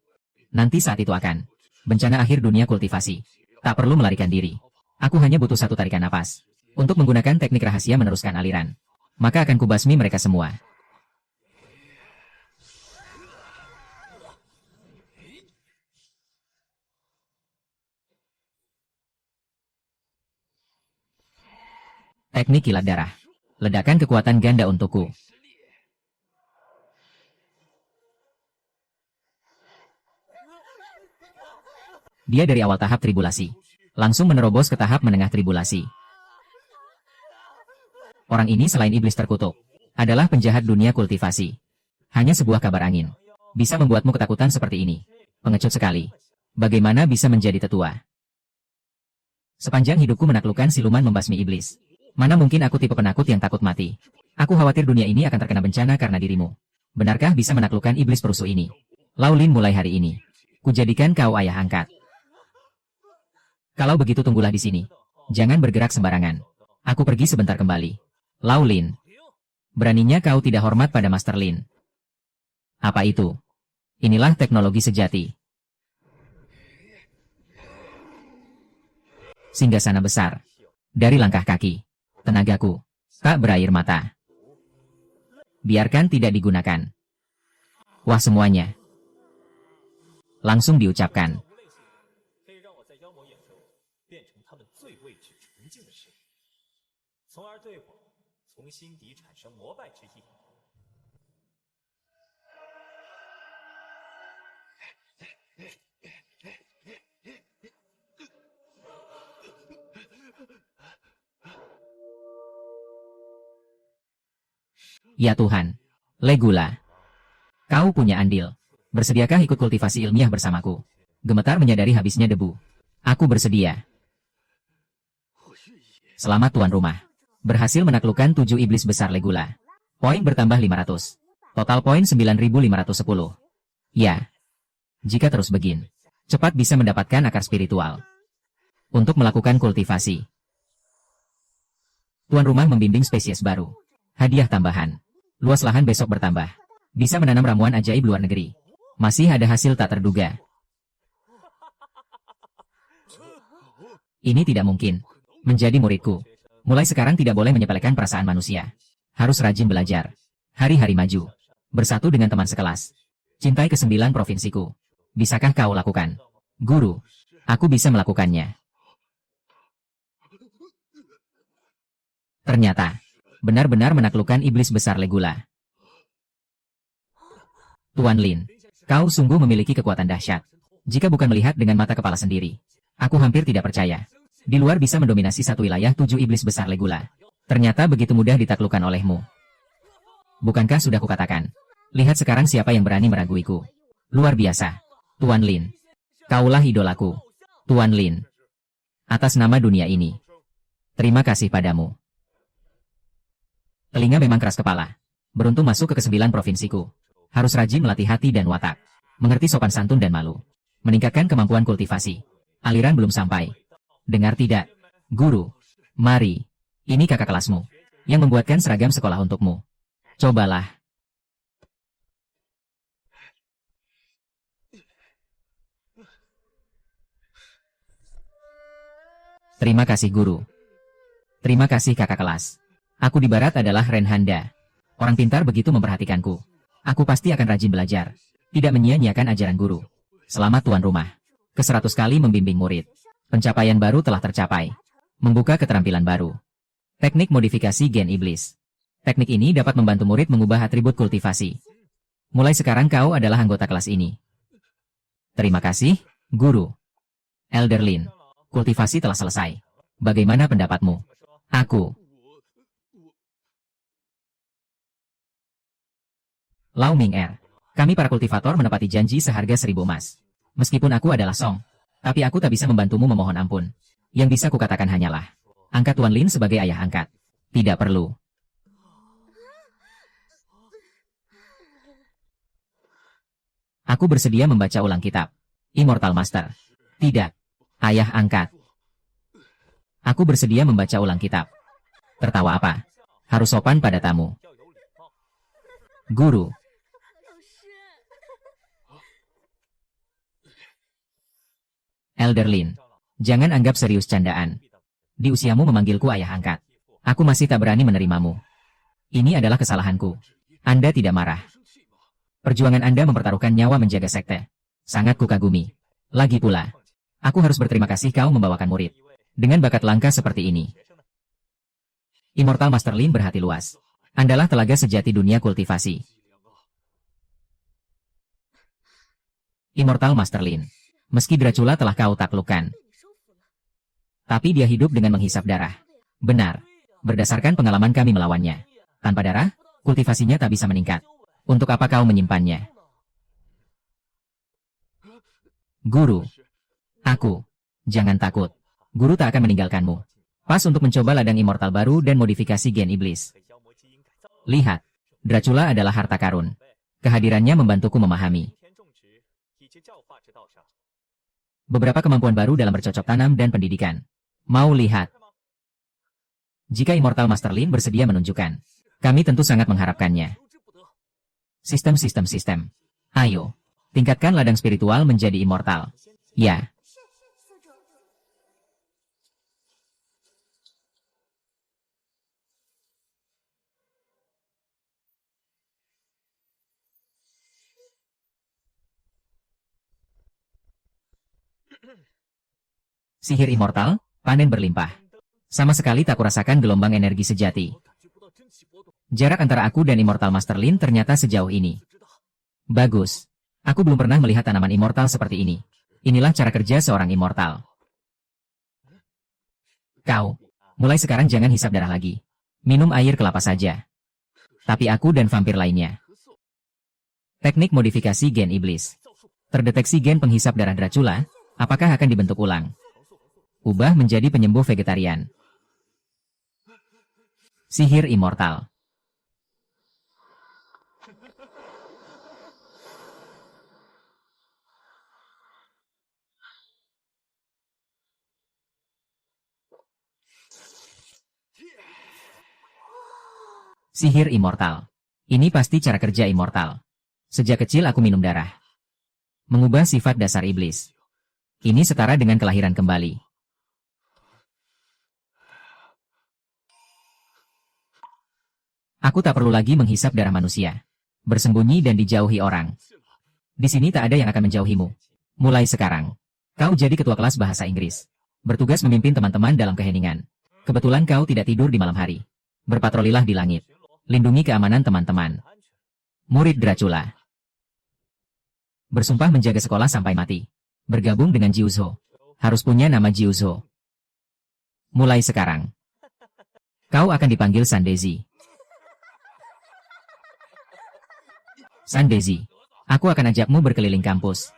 Nanti saat itu akan bencana akhir dunia kultivasi. Tak perlu melarikan diri. Aku hanya butuh 1 tarikan napas. Untuk menggunakan teknik rahasia meneruskan aliran. Maka akan kubasmi mereka semua. Teknik kilat darah. Ledakan kekuatan ganda untukku. Dia dari awal tahap tribulasi. Langsung menerobos ke tahap menengah tribulasi. Orang ini selain iblis terkutuk. Adalah penjahat dunia kultivasi. Hanya sebuah kabar angin. Bisa membuatmu ketakutan seperti ini. Pengecut sekali. Bagaimana bisa menjadi tetua? Sepanjang hidupku menaklukkan siluman membasmi iblis. Mana mungkin aku tipe penakut yang takut mati. Aku khawatir dunia ini akan terkena bencana karena dirimu. Benarkah bisa menaklukkan iblis perusuh ini? Laulin mulai hari ini. Kujadikan kau ayah angkat. Kalau begitu tunggulah di sini. Jangan bergerak sembarangan. Aku pergi sebentar kembali. Laulin. Beraninya kau tidak hormat pada Master Lin. Apa itu? Inilah teknologi sejati. Singgasana besar. Dari langkah kaki. Tenagaku. Tak berair mata. Biarkan tidak digunakan. Wah semuanya. Langsung diucapkan. Ya Tuhan. Legula. Kau punya andil. Bersediakah ikut kultivasi ilmiah bersamaku? Gemetar menyadari habisnya debu. Aku bersedia. Selamat tuan rumah. Berhasil menaklukkan 7 iblis besar Legula. Poin bertambah 500. Total poin 9.510. Ya. Jika terus begini, cepat bisa mendapatkan akar spiritual. Untuk melakukan kultivasi. Tuan rumah membimbing spesies baru. Hadiah tambahan. Luas lahan besok bertambah. Bisa menanam ramuan ajaib luar negeri. Masih ada hasil tak terduga. Ini tidak mungkin. Menjadi muridku. Mulai sekarang tidak boleh menyepelekan perasaan manusia. Harus rajin belajar. Hari-hari maju. Bersatu dengan teman sekelas. Cintai ke-9 provinsiku. Bisakah kau lakukan? Guru. Aku bisa melakukannya. Ternyata. Benar-benar menaklukkan iblis besar Legula. Tuan Lin. Kau sungguh memiliki kekuatan dahsyat. Jika bukan melihat dengan mata kepala sendiri. Aku hampir tidak percaya. Di luar bisa mendominasi satu wilayah 7 iblis besar Legula. Ternyata begitu mudah ditaklukkan olehmu. Bukankah sudah kukatakan? Lihat sekarang siapa yang berani meraguiku. Luar biasa. Tuan Lin. Kaulah idolaku. Tuan Lin. Atas nama dunia ini. Terima kasih padamu. Telinga memang keras kepala. Beruntung masuk ke ke-9 provinsiku. Harus rajin melatih hati dan watak. Mengerti sopan santun dan malu. Meningkatkan kemampuan kultivasi. Aliran belum sampai. Dengar tidak? Guru. Mari. Ini kakak kelasmu. Yang membuatkan seragam sekolah untukmu. Cobalah. Terima kasih guru. Terima kasih kakak kelas. Aku di barat adalah Renhanda. Orang pintar begitu memperhatikanku. Aku pasti akan rajin belajar. Tidak menyia-nyiakan ajaran guru. Selamat tuan rumah. Ke-100 kali membimbing murid. Pencapaian baru telah tercapai. Membuka keterampilan baru. Teknik modifikasi gen iblis. Teknik ini dapat membantu murid mengubah atribut kultivasi. Mulai sekarang kau adalah anggota kelas ini. Terima kasih, guru. Elder Lin. Kultivasi telah selesai. Bagaimana pendapatmu? Aku. Lau Ming Er. Kami para kultivator menepati janji seharga 1000 emas. Meskipun aku adalah Song. Tapi aku tak bisa membantumu memohon ampun. Yang bisa kukatakan hanyalah. Angkat Tuan Lin sebagai ayah angkat. Tidak perlu. Aku bersedia membaca ulang kitab. Immortal Master. Tidak. Ayah angkat. Aku bersedia membaca ulang kitab. Tertawa apa? Harus sopan pada tamu. Guru. Elder Lin. Jangan anggap serius candaan. Di usiamu memanggilku ayah angkat. Aku masih tak berani menerimamu. Ini adalah kesalahanku. Anda tidak marah. Perjuangan Anda mempertaruhkan nyawa menjaga sekte. Sangat kukagumi. Lagi pula, aku harus berterima kasih kau membawakan murid. Dengan bakat langka seperti ini. Immortal Master Lin berhati luas. Andalah telaga sejati dunia kultivasi. Immortal Master Lin. Meski Dracula telah kau taklukkan. Tapi dia hidup dengan menghisap darah. Benar. Berdasarkan pengalaman kami melawannya. Tanpa darah, kultivasinya tak bisa meningkat. Untuk apa kau menyimpannya? Guru. Aku. Jangan takut. Guru tak akan meninggalkanmu. Pas untuk mencoba ladang immortal baru dan modifikasi gen iblis. Lihat. Dracula adalah harta karun. Kehadirannya membantuku memahami. Beberapa kemampuan baru dalam bercocok tanam dan pendidikan. Mau lihat? Jika Immortal Master Lin bersedia menunjukkan, kami tentu sangat mengharapkannya. Sistem. Ayo, tingkatkan ladang spiritual menjadi immortal. Ya. Sihir immortal, panen berlimpah. Sama sekali tak kurasakan gelombang energi sejati. Jarak antara aku dan Immortal Master Lin ternyata sejauh ini. Bagus. Aku belum pernah melihat tanaman immortal seperti ini. Inilah cara kerja seorang immortal. Kau, mulai sekarang jangan hisap darah lagi. Minum air kelapa saja. Tapi aku dan vampir lainnya. Teknik modifikasi gen iblis. Terdeteksi gen penghisap darah Dracula, apakah akan dibentuk ulang? Ubah menjadi penyembuh vegetarian. Sihir immortal. Sihir immortal. Ini pasti cara kerja immortal. Sejak kecil aku minum darah. Mengubah sifat dasar iblis. Ini setara dengan kelahiran kembali. Aku tak perlu lagi menghisap darah manusia. Bersembunyi dan dijauhi orang. Di sini tak ada yang akan menjauhimu. Mulai sekarang, kau jadi ketua kelas bahasa Inggris. Bertugas memimpin teman-teman dalam keheningan. Kebetulan kau tidak tidur di malam hari. Berpatrolilah di langit. Lindungi keamanan teman-teman. Murid Dracula. Bersumpah menjaga sekolah sampai mati. Bergabung dengan Jiuzho. Harus punya nama Jiuzho. Mulai sekarang, kau akan dipanggil Sandezi. Sandezi, aku akan ajakmu berkeliling kampus.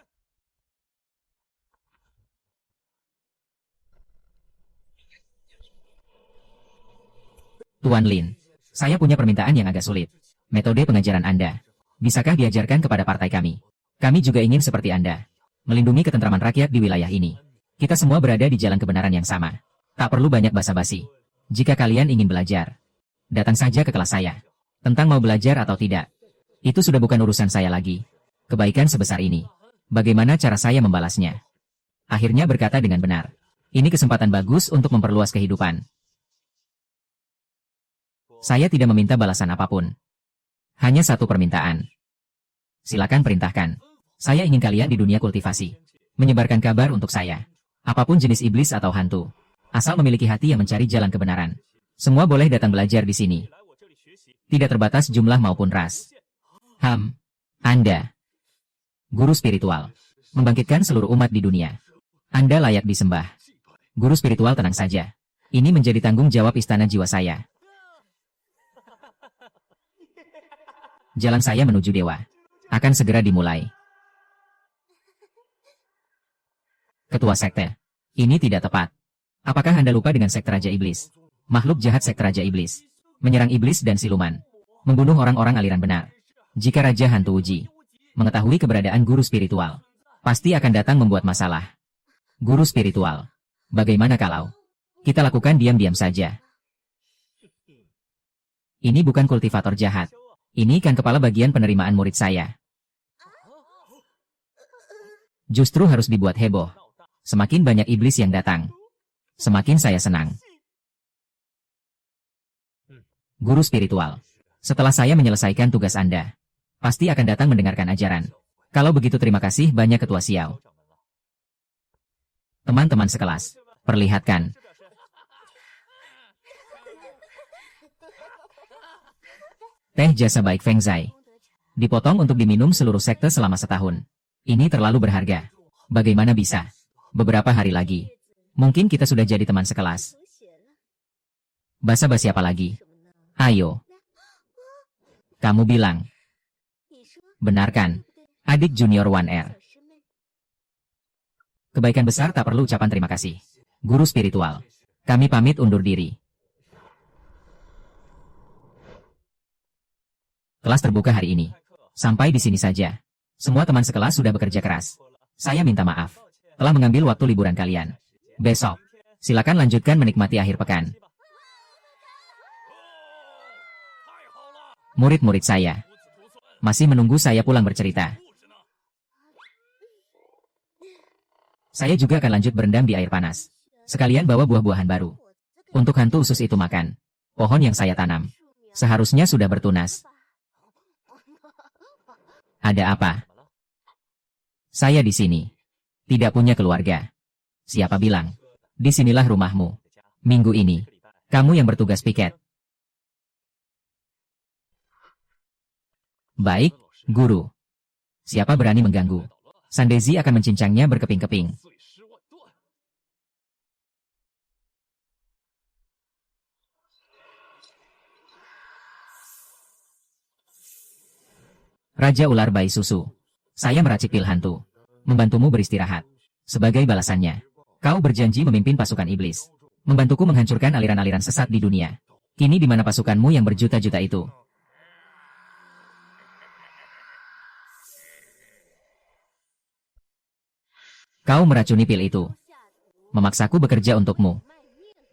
Tuan Lin, saya punya permintaan yang agak sulit. Metode pengajaran Anda. Bisakah diajarkan kepada partai kami? Kami juga ingin seperti Anda. Melindungi ketentraman rakyat di wilayah ini. Kita semua berada di jalan kebenaran yang sama. Tak perlu banyak basa-basi. Jika kalian ingin belajar, datang saja ke kelas saya. Tentang mau belajar atau tidak, itu sudah bukan urusan saya lagi. Kebaikan sebesar ini, bagaimana cara saya membalasnya? Akhirnya berkata dengan benar. Ini kesempatan bagus untuk memperluas kehidupan. Saya tidak meminta balasan apapun. Hanya satu permintaan. Silakan perintahkan. Saya ingin kalian di dunia kultivasi. Menyebarkan kabar untuk saya. Apapun jenis iblis atau hantu. Asal memiliki hati yang mencari jalan kebenaran. Semua boleh datang belajar di sini. Tidak terbatas jumlah maupun ras. Anda. Guru spiritual. Membangkitkan seluruh umat di dunia. Anda layak disembah. Guru spiritual tenang saja. Ini menjadi tanggung jawab istana jiwa saya. Jalan saya menuju dewa akan segera dimulai. Ketua sekte. Ini tidak tepat. Apakah Anda lupa dengan sekte Raja Iblis? Makhluk jahat sekte Raja Iblis. Menyerang iblis dan siluman. Membunuh orang-orang aliran benar. Jika Raja Hantu Uji mengetahui keberadaan guru spiritual, pasti akan datang membuat masalah. Guru spiritual. Bagaimana kalau kita lakukan diam-diam saja? Ini bukan kultivator jahat. Ini kan kepala bagian penerimaan murid saya. Justru harus dibuat heboh. Semakin banyak iblis yang datang, semakin saya senang. Guru spiritual. Setelah saya menyelesaikan tugas Anda, pasti akan datang mendengarkan ajaran. Kalau begitu terima kasih banyak Ketua Xiao. Teman-teman sekelas, perlihatkan. Teh jasa baik Feng Zai. Dipotong untuk diminum seluruh sekte selama setahun. Ini terlalu berharga. Bagaimana bisa? Beberapa hari lagi. Mungkin kita sudah jadi teman sekelas. Basa-basi apa lagi? Ayo. Kamu bilang. Benarkan. Adik Junior 1R. Kebaikan besar tak perlu ucapan terima kasih. Guru spiritual. Kami pamit undur diri. Kelas terbuka hari ini. Sampai di sini saja. Semua teman sekelas sudah bekerja keras. Saya minta maaf. Telah mengambil waktu liburan kalian. Besok, silakan lanjutkan menikmati akhir pekan. Murid-murid saya masih menunggu saya pulang bercerita. Saya juga akan lanjut berendam di air panas. Sekalian bawa buah-buahan baru. Untuk hantu usus itu makan. Pohon yang saya tanam seharusnya sudah bertunas. Ada apa? Saya di sini. Tidak punya keluarga. Siapa bilang? Disinilah rumahmu. Minggu ini, kamu yang bertugas piket. Baik, guru. Siapa berani mengganggu? Sandezi akan mencincangnya berkeping-keping. Raja Ular Bayi Susu. Saya meracik pil hantu. Membantumu beristirahat. Sebagai balasannya, kau berjanji memimpin pasukan iblis. Membantuku menghancurkan aliran-aliran sesat di dunia. Kini di mana pasukanmu yang berjuta-juta itu? Kau meracuni pil itu. Memaksaku bekerja untukmu.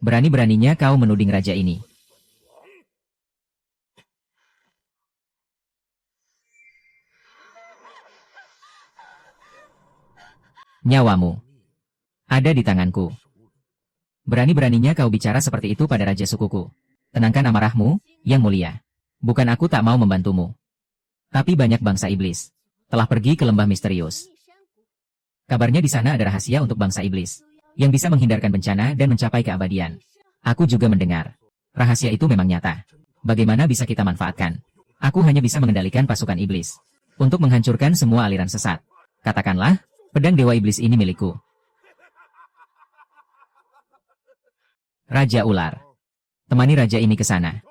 Berani-beraninya kau menuding raja ini. Nyawamu ada di tanganku. Berani-beraninya kau bicara seperti itu pada raja sukuku. Tenangkan amarahmu, yang mulia. Bukan aku tak mau membantumu. Tapi banyak bangsa iblis telah pergi ke lembah misterius. Kabarnya di sana ada rahasia untuk bangsa iblis yang bisa menghindarkan bencana dan mencapai keabadian. Aku juga mendengar. Rahasia itu memang nyata. Bagaimana bisa kita manfaatkan? Aku hanya bisa mengendalikan pasukan iblis untuk menghancurkan semua aliran sesat. Katakanlah, pedang dewa iblis ini milikku. Raja Ular. Temani raja ini ke sana.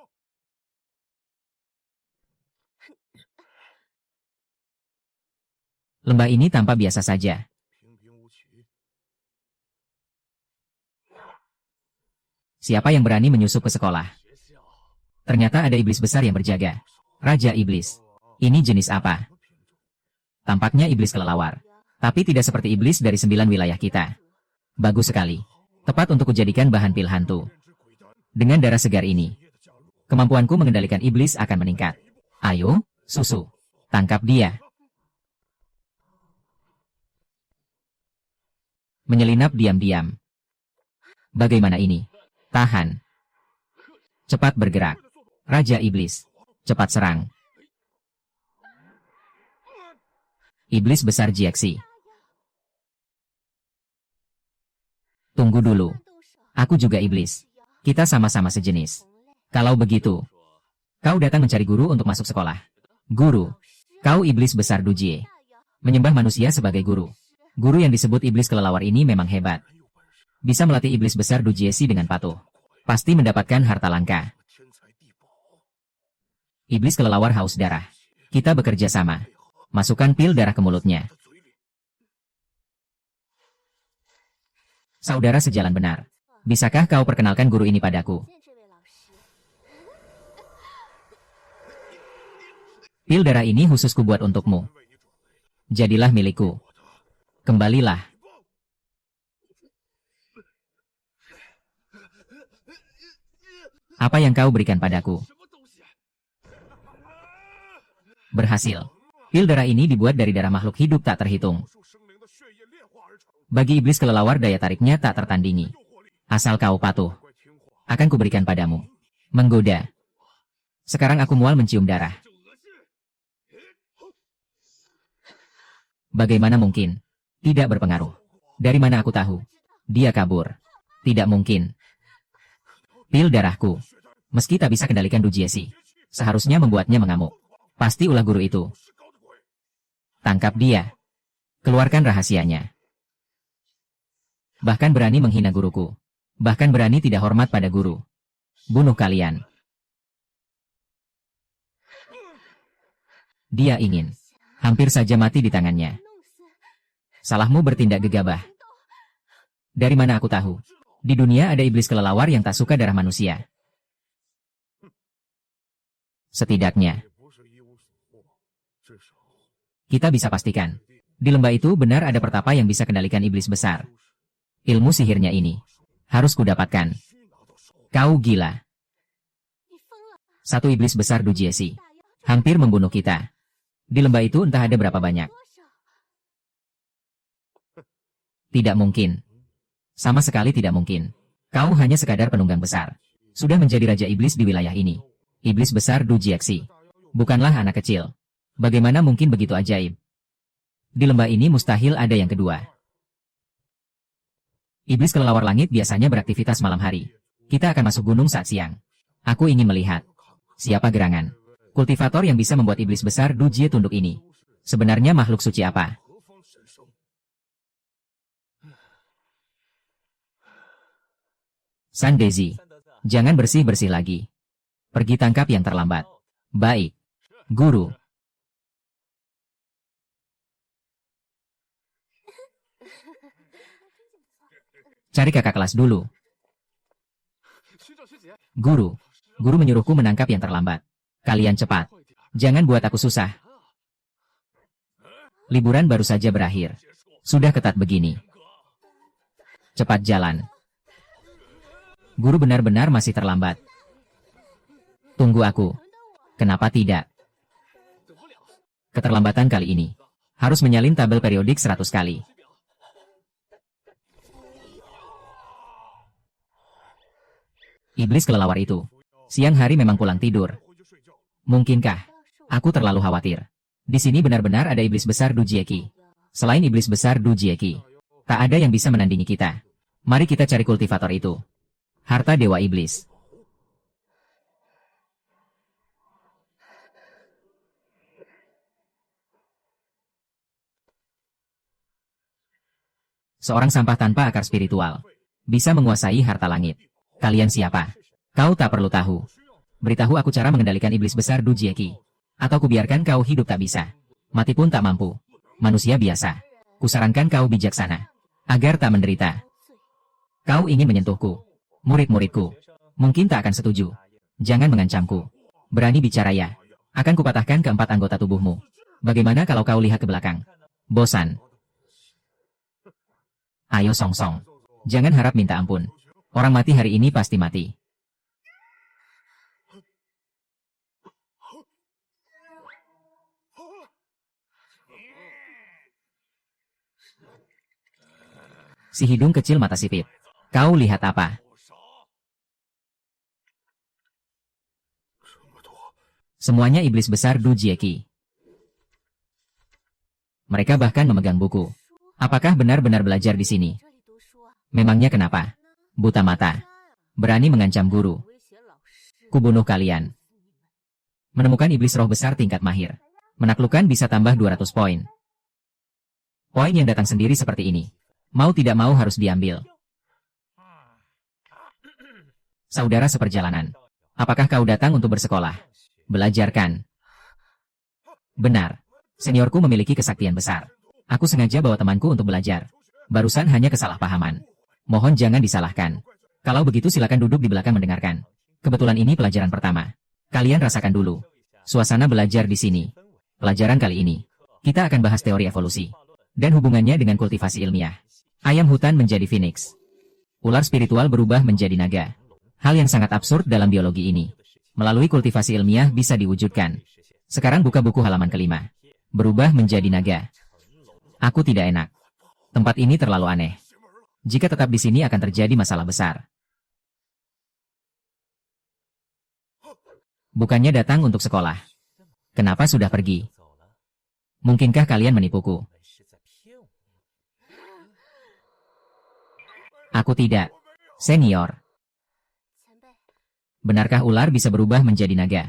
Lembah ini tampak biasa saja. Siapa yang berani menyusup ke sekolah? Ternyata ada iblis besar yang berjaga. Raja Iblis. Ini jenis apa? Tampaknya iblis kelelawar. Tapi tidak seperti iblis dari 9 wilayah kita. Bagus sekali. Tepat untuk kujadikan bahan pil hantu. Dengan darah segar ini, kemampuanku mengendalikan iblis akan meningkat. Ayo, susu. Tangkap dia. Menyelinap diam-diam. Bagaimana ini? Tahan. Cepat bergerak. Raja Iblis. Cepat serang. Iblis besar Jiaxi. Tunggu dulu. Aku juga iblis. Kita sama-sama sejenis. Kalau begitu, kau datang mencari guru untuk masuk sekolah. Guru. Kau iblis besar Dujie. Menyembah manusia sebagai guru. Guru yang disebut iblis kelelawar ini memang hebat. Bisa melatih iblis besar Dujiesi dengan patuh. Pasti mendapatkan harta langka. Iblis kelelawar haus darah. Kita bekerja sama. Masukkan pil darah ke mulutnya. Saudara sejalan benar. Bisakah kau perkenalkan guru ini padaku? Pil darah ini khusus kubuat untukmu. Jadilah milikku. Kembalilah. Apa yang kau berikan padaku? Berhasil. Pil darah ini dibuat dari darah makhluk hidup tak terhitung. Bagi iblis kelelawar daya tariknya tak tertandingi. Asal kau patuh, akan kuberikan padamu. Menggoda. Sekarang aku mual mencium darah. Bagaimana mungkin? Tidak berpengaruh. Dari mana aku tahu? Dia kabur. Tidak mungkin. Pil darahku. Meski tak bisa kendalikan Dujiesi, seharusnya membuatnya mengamuk. Pasti ulah guru itu. Tangkap dia. Keluarkan rahasianya. Bahkan berani menghina guruku. Bahkan berani tidak hormat pada guru. Bunuh kalian. Dia ingin. Hampir saja mati di tangannya. Salahmu bertindak gegabah. Dari mana aku tahu? Di dunia ada iblis kelelawar yang tak suka darah manusia. Setidaknya, kita bisa pastikan, di lembah itu benar ada pertapa yang bisa kendalikan iblis besar. Ilmu sihirnya ini harus kudapatkan. Kau gila. Satu iblis besar Dujiesi hampir membunuh kita. Di lembah itu entah ada berapa banyak. Tidak mungkin. Sama sekali tidak mungkin. Kau hanya sekadar penunggang besar. Sudah menjadi raja iblis di wilayah ini. Iblis besar Dujiaxi. Bukanlah anak kecil. Bagaimana mungkin begitu ajaib? Di lembah ini mustahil ada yang kedua. Iblis kelelawar langit biasanya beraktivitas malam hari. Kita akan masuk gunung saat siang. Aku ingin melihat. Siapa gerangan kultivator yang bisa membuat iblis besar Dujie tunduk ini. Sebenarnya makhluk suci apa? Sandezi, jangan bersih-bersih lagi. Pergi tangkap yang terlambat. Baik, Guru. Cari kakak kelas dulu. Guru, guru menyuruhku menangkap yang terlambat. Kalian cepat. Jangan buat aku susah. Liburan baru saja berakhir. Sudah ketat begini. Cepat jalan. Guru benar-benar masih terlambat. Tunggu aku. Kenapa tidak? Keterlambatan kali ini. Harus menyalin tabel periodik 100 kali. Iblis kelelawar itu. Siang hari memang pulang tidur. Mungkinkah? Aku terlalu khawatir. Di sini benar-benar ada iblis besar Dujieki. Selain iblis besar Dujieki, tak ada yang bisa menandingi kita. Mari kita cari kultivator itu. Harta Dewa Iblis. Seorang sampah tanpa akar spiritual. Bisa menguasai harta langit. Kalian siapa? Kau tak perlu tahu. Beritahu aku cara mengendalikan iblis besar Dujieki. Atau kubiarkan kau hidup tak bisa. Mati pun tak mampu. Manusia biasa. Kusarankan kau bijaksana. Agar tak menderita. Kau ingin menyentuhku. Murid-muridku. Mungkin tak akan setuju. Jangan mengancamku. Berani bicara ya. Akan kupatahkan keempat anggota tubuhmu. Bagaimana kalau kau lihat ke belakang? Bosan. Ayo Song-Song. Jangan harap minta ampun. Orang mati hari ini pasti mati. Si hidung kecil mata sipit. Kau lihat apa? Semuanya iblis besar Dujieki. Mereka bahkan memegang buku. Apakah benar-benar belajar di sini? Memangnya kenapa? Buta mata. Berani mengancam guru. Kubunuh kalian. Menemukan iblis roh besar tingkat mahir. Menaklukkan bisa tambah 200 poin. Poin yang datang sendiri seperti ini. Mau tidak mau harus diambil. Saudara seperjalanan. Apakah kau datang untuk bersekolah? Belajarkan. Benar. Seniorku memiliki kesaktian besar. Aku sengaja bawa temanku untuk belajar. Barusan hanya kesalahpahaman. Mohon jangan disalahkan. Kalau begitu silakan duduk di belakang mendengarkan. Kebetulan ini pelajaran pertama. Kalian rasakan dulu suasana belajar di sini. Pelajaran kali ini, kita akan bahas teori evolusi. Dan hubungannya dengan kultivasi ilmiah. Ayam hutan menjadi phoenix. Ular spiritual berubah menjadi naga. Hal yang sangat absurd dalam biologi ini. Melalui kultivasi ilmiah bisa diwujudkan. Sekarang buka buku halaman kelima. Berubah menjadi naga. Aku tidak enak. Tempat ini terlalu aneh. Jika tetap di sini akan terjadi masalah besar. Bukannya datang untuk sekolah. Kenapa sudah pergi? Mungkinkah kalian menipuku? Aku tidak. Senior. Benarkah ular bisa berubah menjadi naga?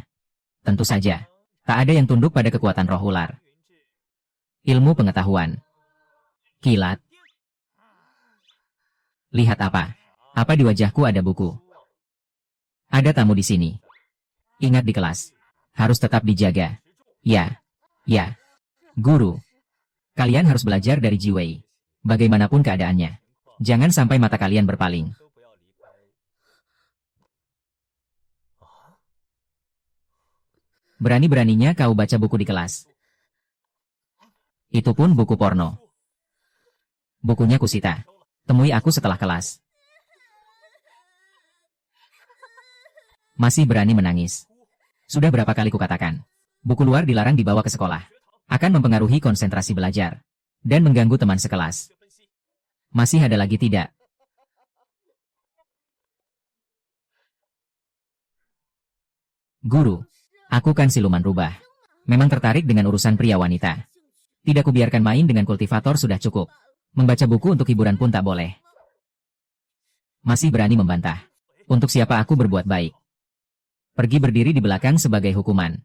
Tentu saja. Tak ada yang tunduk pada kekuatan roh ular. Ilmu pengetahuan. Kilat. Lihat apa? Apa di wajahku ada buku? Ada tamu di sini. Ingat di kelas. Harus tetap dijaga. Ya. Ya. Guru. Kalian harus belajar dari Jiwei. Bagaimanapun keadaannya. Jangan sampai mata kalian berpaling. Berani-beraninya kau baca buku di kelas. Itu pun buku porno. Bukunya kusita. Temui aku setelah kelas. Masih berani menangis. Sudah berapa kali kukatakan. Buku luar dilarang dibawa ke sekolah. Akan mempengaruhi konsentrasi belajar. Dan mengganggu teman sekelas. Masih ada lagi tidak? Guru. Aku kan siluman rubah. Memang tertarik dengan urusan pria wanita. Tidak kubiarkan main dengan kultivator sudah cukup. Membaca buku untuk hiburan pun tak boleh. Masih berani membantah. Untuk siapa aku berbuat baik? Pergi berdiri di belakang sebagai hukuman.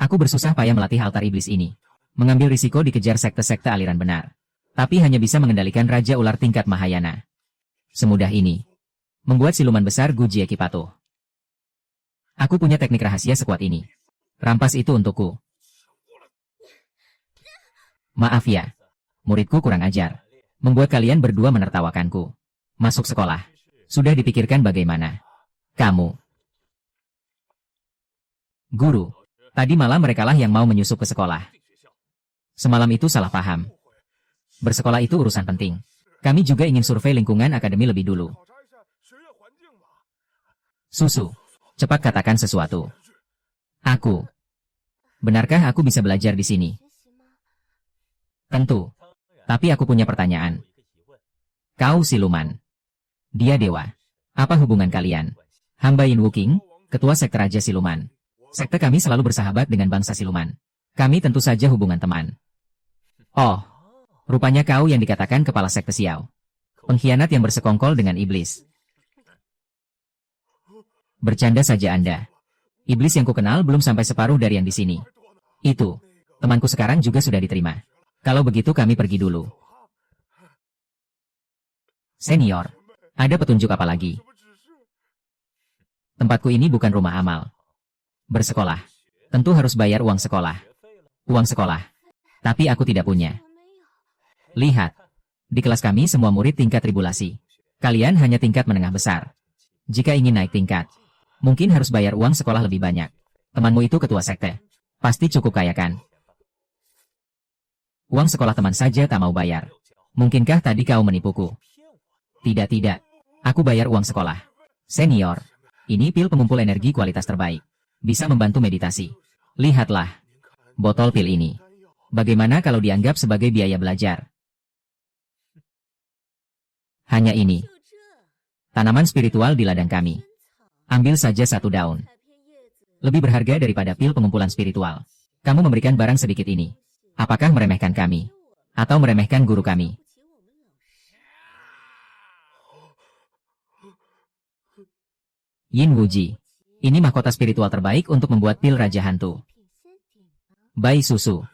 Aku bersusah payah melatih altar iblis ini. Mengambil risiko dikejar sekte-sekte aliran benar. Tapi hanya bisa mengendalikan Raja Ular tingkat Mahayana. Semudah ini. Membuat siluman besar Guji Patuh. Aku punya teknik rahasia sekuat ini. Rampas itu untukku. Maaf ya. Muridku kurang ajar. Membuat kalian berdua menertawakanku. Masuk sekolah. Sudah dipikirkan bagaimana? Kamu. Guru. Tadi malam merekalah yang mau menyusup ke sekolah. Semalam itu salah paham. Bersekolah itu urusan penting. Kami juga ingin survei lingkungan akademi lebih dulu. Susu. Cepat katakan sesuatu. Aku. Benarkah aku bisa belajar di sini? Tentu. Tapi aku punya pertanyaan. Kau siluman. Dia dewa. Apa hubungan kalian? Hamba Yin Wuking, ketua sekte Raja Siluman. Sekte kami selalu bersahabat dengan bangsa siluman. Kami tentu saja hubungan teman. Oh, rupanya kau yang dikatakan kepala sekte Xiao. Pengkhianat yang bersekongkol dengan iblis. Bercanda saja Anda. Iblis yang kukenal belum sampai separuh dari yang di sini. Itu, temanku sekarang juga sudah diterima. Kalau begitu kami pergi dulu. Senior, ada petunjuk apa lagi? Tempatku ini bukan rumah amal. Bersekolah. Tentu harus bayar uang sekolah. Uang sekolah. Tapi aku tidak punya. Lihat. Di kelas kami semua murid tingkat tribulasi. Kalian hanya tingkat menengah besar. Jika ingin naik tingkat, mungkin harus bayar uang sekolah lebih banyak. Temanmu itu ketua sekte. Pasti cukup kaya kan? Uang sekolah teman saja tak mau bayar. Mungkinkah tadi kau menipuku? Tidak. Aku bayar uang sekolah. Senior. Ini pil pemumpul energi kualitas terbaik. Bisa membantu meditasi. Lihatlah. Botol pil ini. Bagaimana kalau dianggap sebagai biaya belajar? Hanya ini. Tanaman spiritual di ladang kami. Ambil saja 1 daun. Lebih berharga daripada pil pengumpulan spiritual. Kamu memberikan barang sedikit ini. Apakah meremehkan kami? Atau meremehkan guru kami? Yin Wuji. Ini mahkota spiritual terbaik untuk membuat pil Raja Hantu. Bai Susu.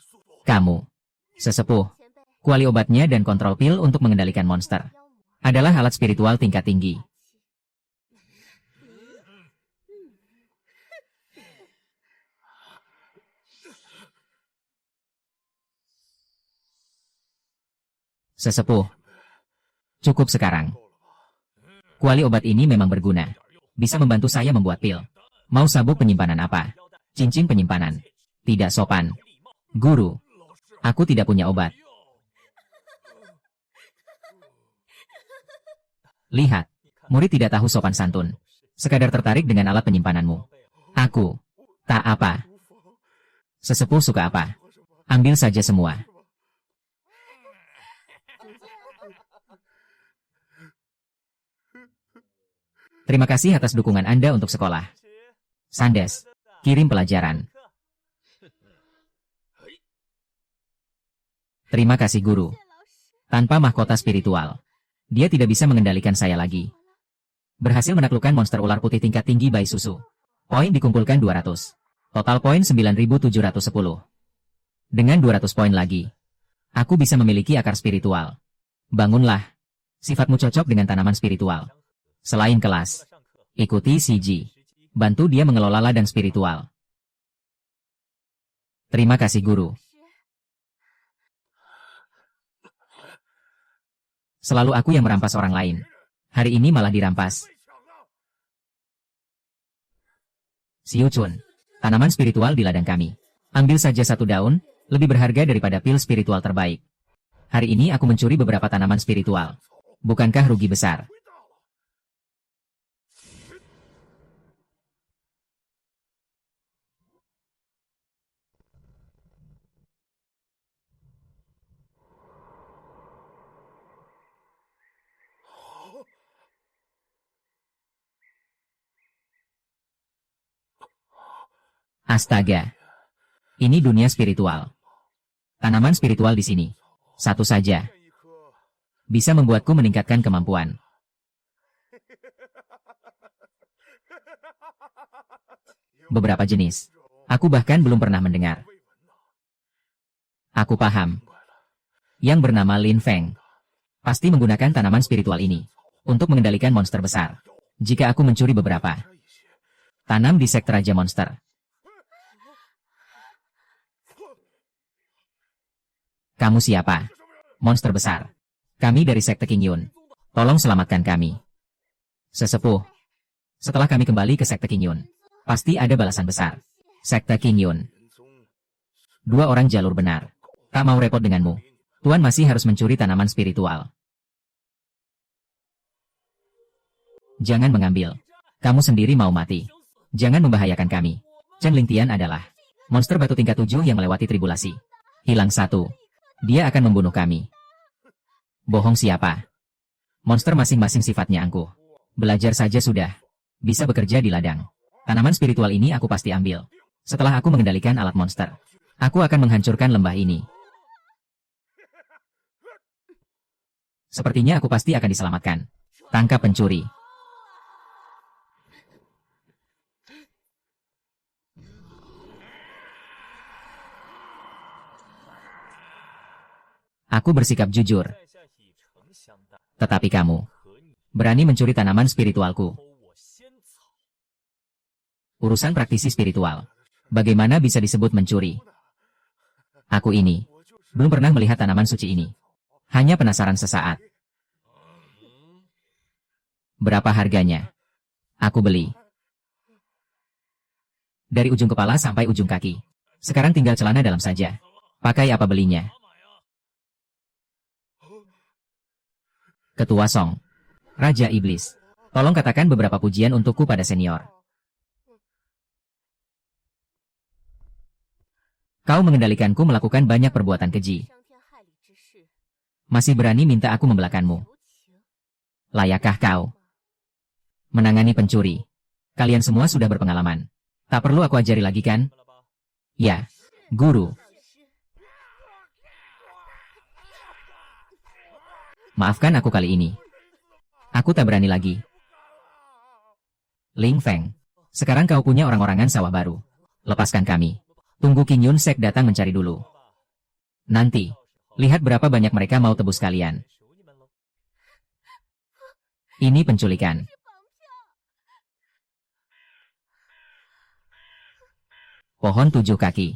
Kamu. Sesepuh. Kuali obatnya dan kontrol pil untuk mengendalikan monster. Adalah alat spiritual tingkat tinggi. Sesepuh. Cukup sekarang. Kuali obat ini memang berguna. Bisa membantu saya membuat pil. Mau sabuk penyimpanan apa? Cincin penyimpanan. Tidak sopan. Guru. Aku tidak punya obat. Lihat. Murid tidak tahu sopan santun. Sekadar tertarik dengan alat penyimpananmu. Aku. Tak apa. Sesepuh suka apa? Ambil saja semua. Terima kasih atas dukungan Anda untuk sekolah. Sandes, kirim pelajaran. Terima kasih guru. Tanpa mahkota spiritual, dia tidak bisa mengendalikan saya lagi. Berhasil menaklukkan monster ular putih tingkat tinggi Bai Susu. Poin dikumpulkan 200. Total poin 9.710. Dengan 200 poin lagi, aku bisa memiliki akar spiritual. Bangunlah. Sifatmu cocok dengan tanaman spiritual. Selain kelas, ikuti CG. Bantu dia mengelola ladang spiritual. Terima kasih guru. Selalu aku yang merampas orang lain. Hari ini malah dirampas. Xiu Chun. Tanaman spiritual di ladang kami. Ambil saja 1 daun, lebih berharga daripada pil spiritual terbaik. Hari ini aku mencuri beberapa tanaman spiritual. Bukankah rugi besar? Astaga. Ini dunia spiritual. Tanaman spiritual di sini. Satu saja. Bisa membuatku meningkatkan kemampuan. Beberapa jenis. Aku bahkan belum pernah mendengar. Aku paham. Yang bernama Lin Feng. Pasti menggunakan tanaman spiritual ini untuk mengendalikan monster besar. Jika aku mencuri beberapa, tanam di sekte Raja Monster. Kamu siapa? Monster besar. Kami dari sekte King Yun. Tolong selamatkan kami. Sesepuh. Setelah kami kembali ke sekte King Yun, pasti ada balasan besar. Sekte King Yun. Dua orang jalur benar. Tak mau repot denganmu. Tuan masih harus mencuri tanaman spiritual. Jangan mengambil. Kamu sendiri mau mati. Jangan membahayakan kami. Chen Lingtian adalah monster batu tingkat 7 yang melewati tribulasi. Hilang satu. Dia akan membunuh kami. Bohong siapa? Monster masing-masing sifatnya angkuh. Belajar saja sudah. Bisa bekerja di ladang. Tanaman spiritual ini aku pasti ambil. Setelah aku mengendalikan alat monster, aku akan menghancurkan lembah ini. Sepertinya aku pasti akan diselamatkan. Tangkap pencuri. Aku bersikap jujur. Tetapi kamu berani mencuri tanaman spiritualku. Urusan praktisi spiritual. Bagaimana bisa disebut mencuri? Aku ini belum pernah melihat tanaman suci ini. Hanya penasaran sesaat. Berapa harganya? Aku beli. Dari ujung kepala sampai ujung kaki. Sekarang tinggal celana dalam saja. Pakai apa belinya? Ketua Song. Raja Iblis. Tolong katakan beberapa pujian untukku pada senior. Kau mengendalikanku melakukan banyak perbuatan keji. Masih berani minta aku membelakanmu. Layakkah kau menangani pencuri? Kalian semua sudah berpengalaman. Tak perlu aku ajari lagi kan? Ya, guru. Maafkan aku kali ini. Aku tak berani lagi. Ling Feng. Sekarang kau punya orang-orangan sawah baru. Lepaskan kami. Tunggu King Yun Sek datang mencari dulu. Nanti, lihat berapa banyak mereka mau tebus kalian. Ini penculikan. Pohon 7 kaki.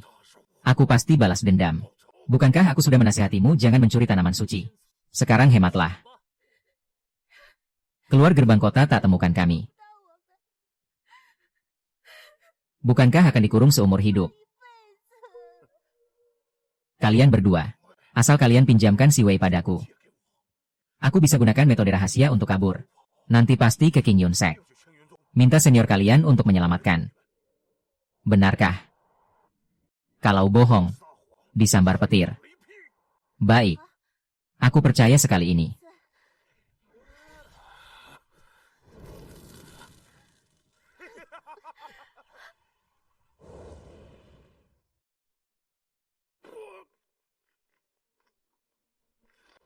Aku pasti balas dendam. Bukankah aku sudah menasihatimu jangan mencuri tanaman suci? Sekarang hematlah. Keluar gerbang kota tak temukan kami. Bukankah akan dikurung seumur hidup? Kalian berdua. Asal kalian pinjamkan si Wei padaku. Aku bisa gunakan metode rahasia untuk kabur. Nanti pasti ke King Yun Sek. Minta senior kalian untuk menyelamatkan. Benarkah? Kalau bohong, disambar petir. Baik. Aku percaya sekali ini.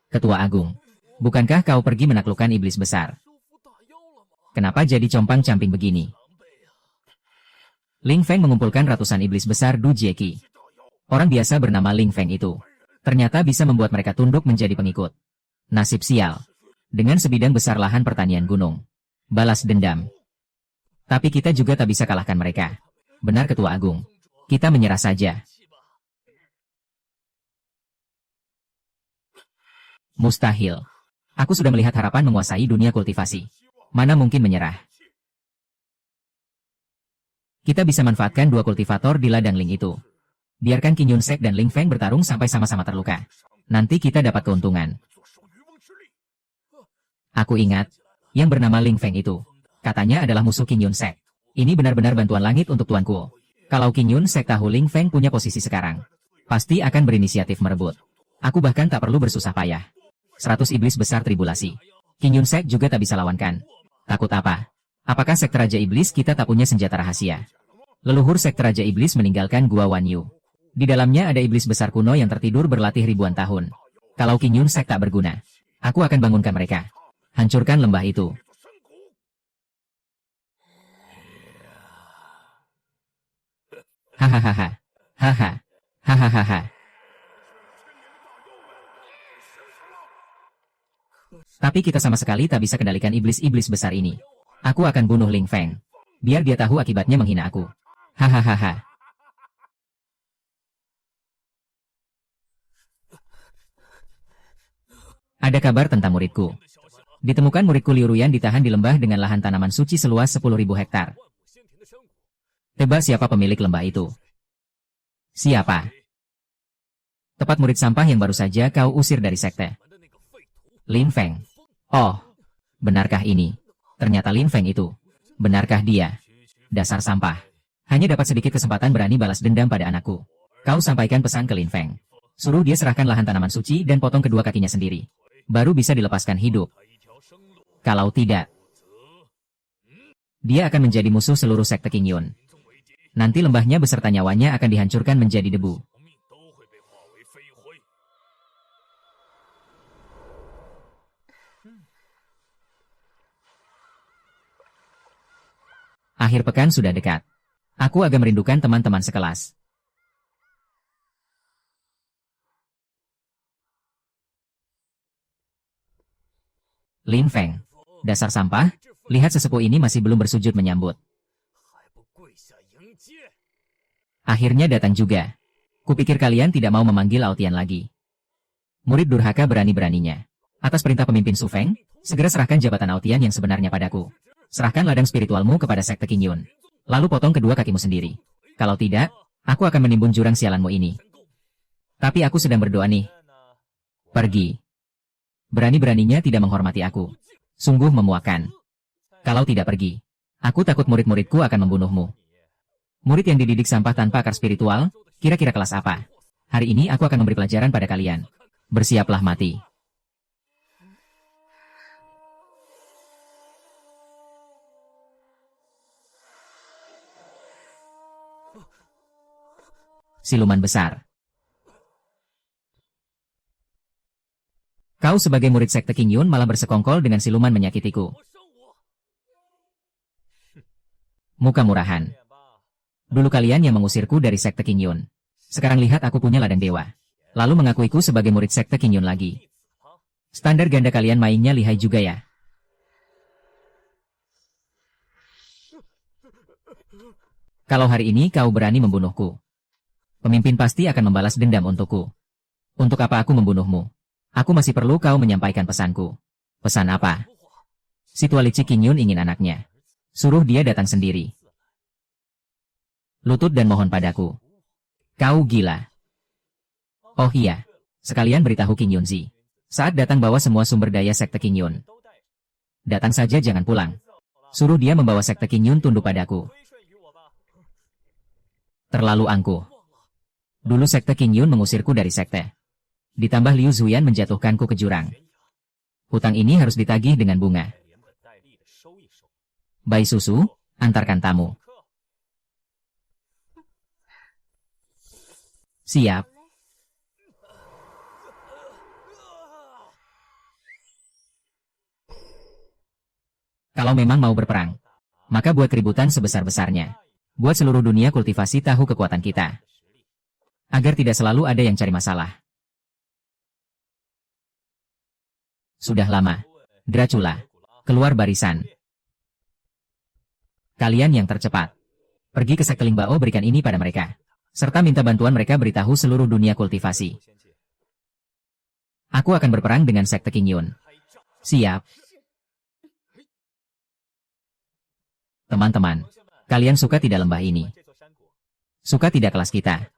Ketua Agung, bukankah kau pergi menaklukkan iblis besar? Kenapa jadi compang-camping begini? Ling Feng mengumpulkan ratusan iblis besar Du Jieki. Orang biasa bernama Ling Feng itu ternyata bisa membuat mereka tunduk menjadi pengikut. Nasib sial. Dengan sebidang besar lahan pertanian gunung. Balas dendam. Tapi kita juga tak bisa kalahkan mereka. Benar Ketua Agung. Kita menyerah saja. Mustahil. Aku sudah melihat harapan menguasai dunia kultivasi. Mana mungkin menyerah? Kita bisa manfaatkan dua kultivator di ladang Ling itu. Biarkan King Yun Sek dan Ling Feng bertarung sampai sama-sama terluka. Nanti kita dapat keuntungan. Aku ingat, yang bernama Ling Feng itu. Katanya adalah musuh King Yun Sek. Ini benar-benar bantuan langit untuk tuanku. Kalau King Yun Sek tahu Ling Feng punya posisi sekarang, pasti akan berinisiatif merebut. Aku bahkan tak perlu bersusah payah. 100 iblis besar tribulasi. King Yun Sek juga tak bisa lawankan. Takut apa? Apakah sekte Raja Iblis kita tak punya senjata rahasia? Leluhur sekte Raja Iblis meninggalkan Gua Wan Yu. Di dalamnya ada iblis besar kuno yang tertidur berlatih ribuan tahun. Kalau King Yun Sek tak berguna, aku akan bangunkan mereka. Hancurkan lembah itu. Hahaha. Haha. Hahaha. Tapi kita sama sekali tak bisa kendalikan iblis-iblis besar ini. Aku akan bunuh Ling Feng. Biar dia tahu akibatnya menghina aku. Hahaha. Ada kabar tentang muridku. Ditemukan muridku Liu Ruyan ditahan di lembah dengan lahan tanaman suci seluas 10.000 hektar. Tebak siapa pemilik lembah itu? Siapa? Tepat murid sampah yang baru saja kau usir dari sekte. Lin Feng. Oh, benarkah ini? Ternyata Lin Feng itu. Benarkah dia? Dasar sampah. Hanya dapat sedikit kesempatan berani balas dendam pada anakku. Kau sampaikan pesan ke Lin Feng. Suruh dia serahkan lahan tanaman suci dan potong kedua kakinya sendiri. Baru bisa dilepaskan hidup. Kalau tidak, dia akan menjadi musuh seluruh sekte King Yun. Nanti lembahnya beserta nyawanya akan dihancurkan menjadi debu. Akhir pekan sudah dekat. Aku agak merindukan teman-teman sekelas. Lin Feng. Dasar sampah, lihat sesepuh ini masih belum bersujud menyambut. Akhirnya datang juga. Kupikir kalian tidak mau memanggil Aotian lagi. Murid durhaka berani-beraninya. Atas perintah pemimpin Su Feng, segera serahkan jabatan Aotian yang sebenarnya padaku. Serahkan ladang spiritualmu kepada sekte King Yun. Lalu potong kedua kakimu sendiri. Kalau tidak, aku akan menimbun jurang sialanmu ini. Tapi aku sedang berdoa nih. Pergi. Berani-beraninya tidak menghormati aku. Sungguh memuakkan. Kalau tidak pergi, aku takut murid-muridku akan membunuhmu. Murid yang dididik sampah tanpa akar spiritual, kira-kira kelas apa? Hari ini aku akan memberi pelajaran pada kalian. Bersiaplah mati. Siluman besar. Kau sebagai murid sekte King Yun malah bersekongkol dengan siluman menyakitiku. Muka murahan. Dulu kalian yang mengusirku dari sekte King Yun. Sekarang lihat aku punya ladang dewa. Lalu mengakuiku sebagai murid sekte King Yun lagi. Standar ganda kalian mainnya lihai juga ya. Kalau hari ini kau berani membunuhku, pemimpin pasti akan membalas dendam untukku. Untuk apa aku membunuhmu? Aku masih perlu kau menyampaikan pesanku. Pesan apa? Si tua licik King Yun ingin anaknya. Suruh dia datang sendiri. Lutut dan mohon padaku. Kau gila. Oh iya, sekalian beritahu King Yunzi. Saat datang bawa semua sumber daya sekte King Yun. Datang saja jangan pulang. Suruh dia membawa sekte King Yun tunduk padaku. Terlalu angkuh. Dulu sekte King Yun mengusirku dari sekte. Ditambah Liu Zuyan menjatuhkanku ke jurang. Hutang ini harus ditagih dengan bunga. Bai Susu, antarkan tamu. Siap. Kalau memang mau berperang, maka buat keributan sebesar-besarnya. Buat seluruh dunia kultivasi tahu kekuatan kita. Agar tidak selalu ada yang cari masalah. Sudah lama. Dracula. Keluar barisan. Kalian yang tercepat. Pergi ke sekte Ling Bao berikan ini pada mereka. Serta minta bantuan mereka beritahu seluruh dunia kultivasi. Aku akan berperang dengan sekte King Yun. Siap. Teman-teman. Kalian suka tidak lembah ini? Suka tidak kelas kita?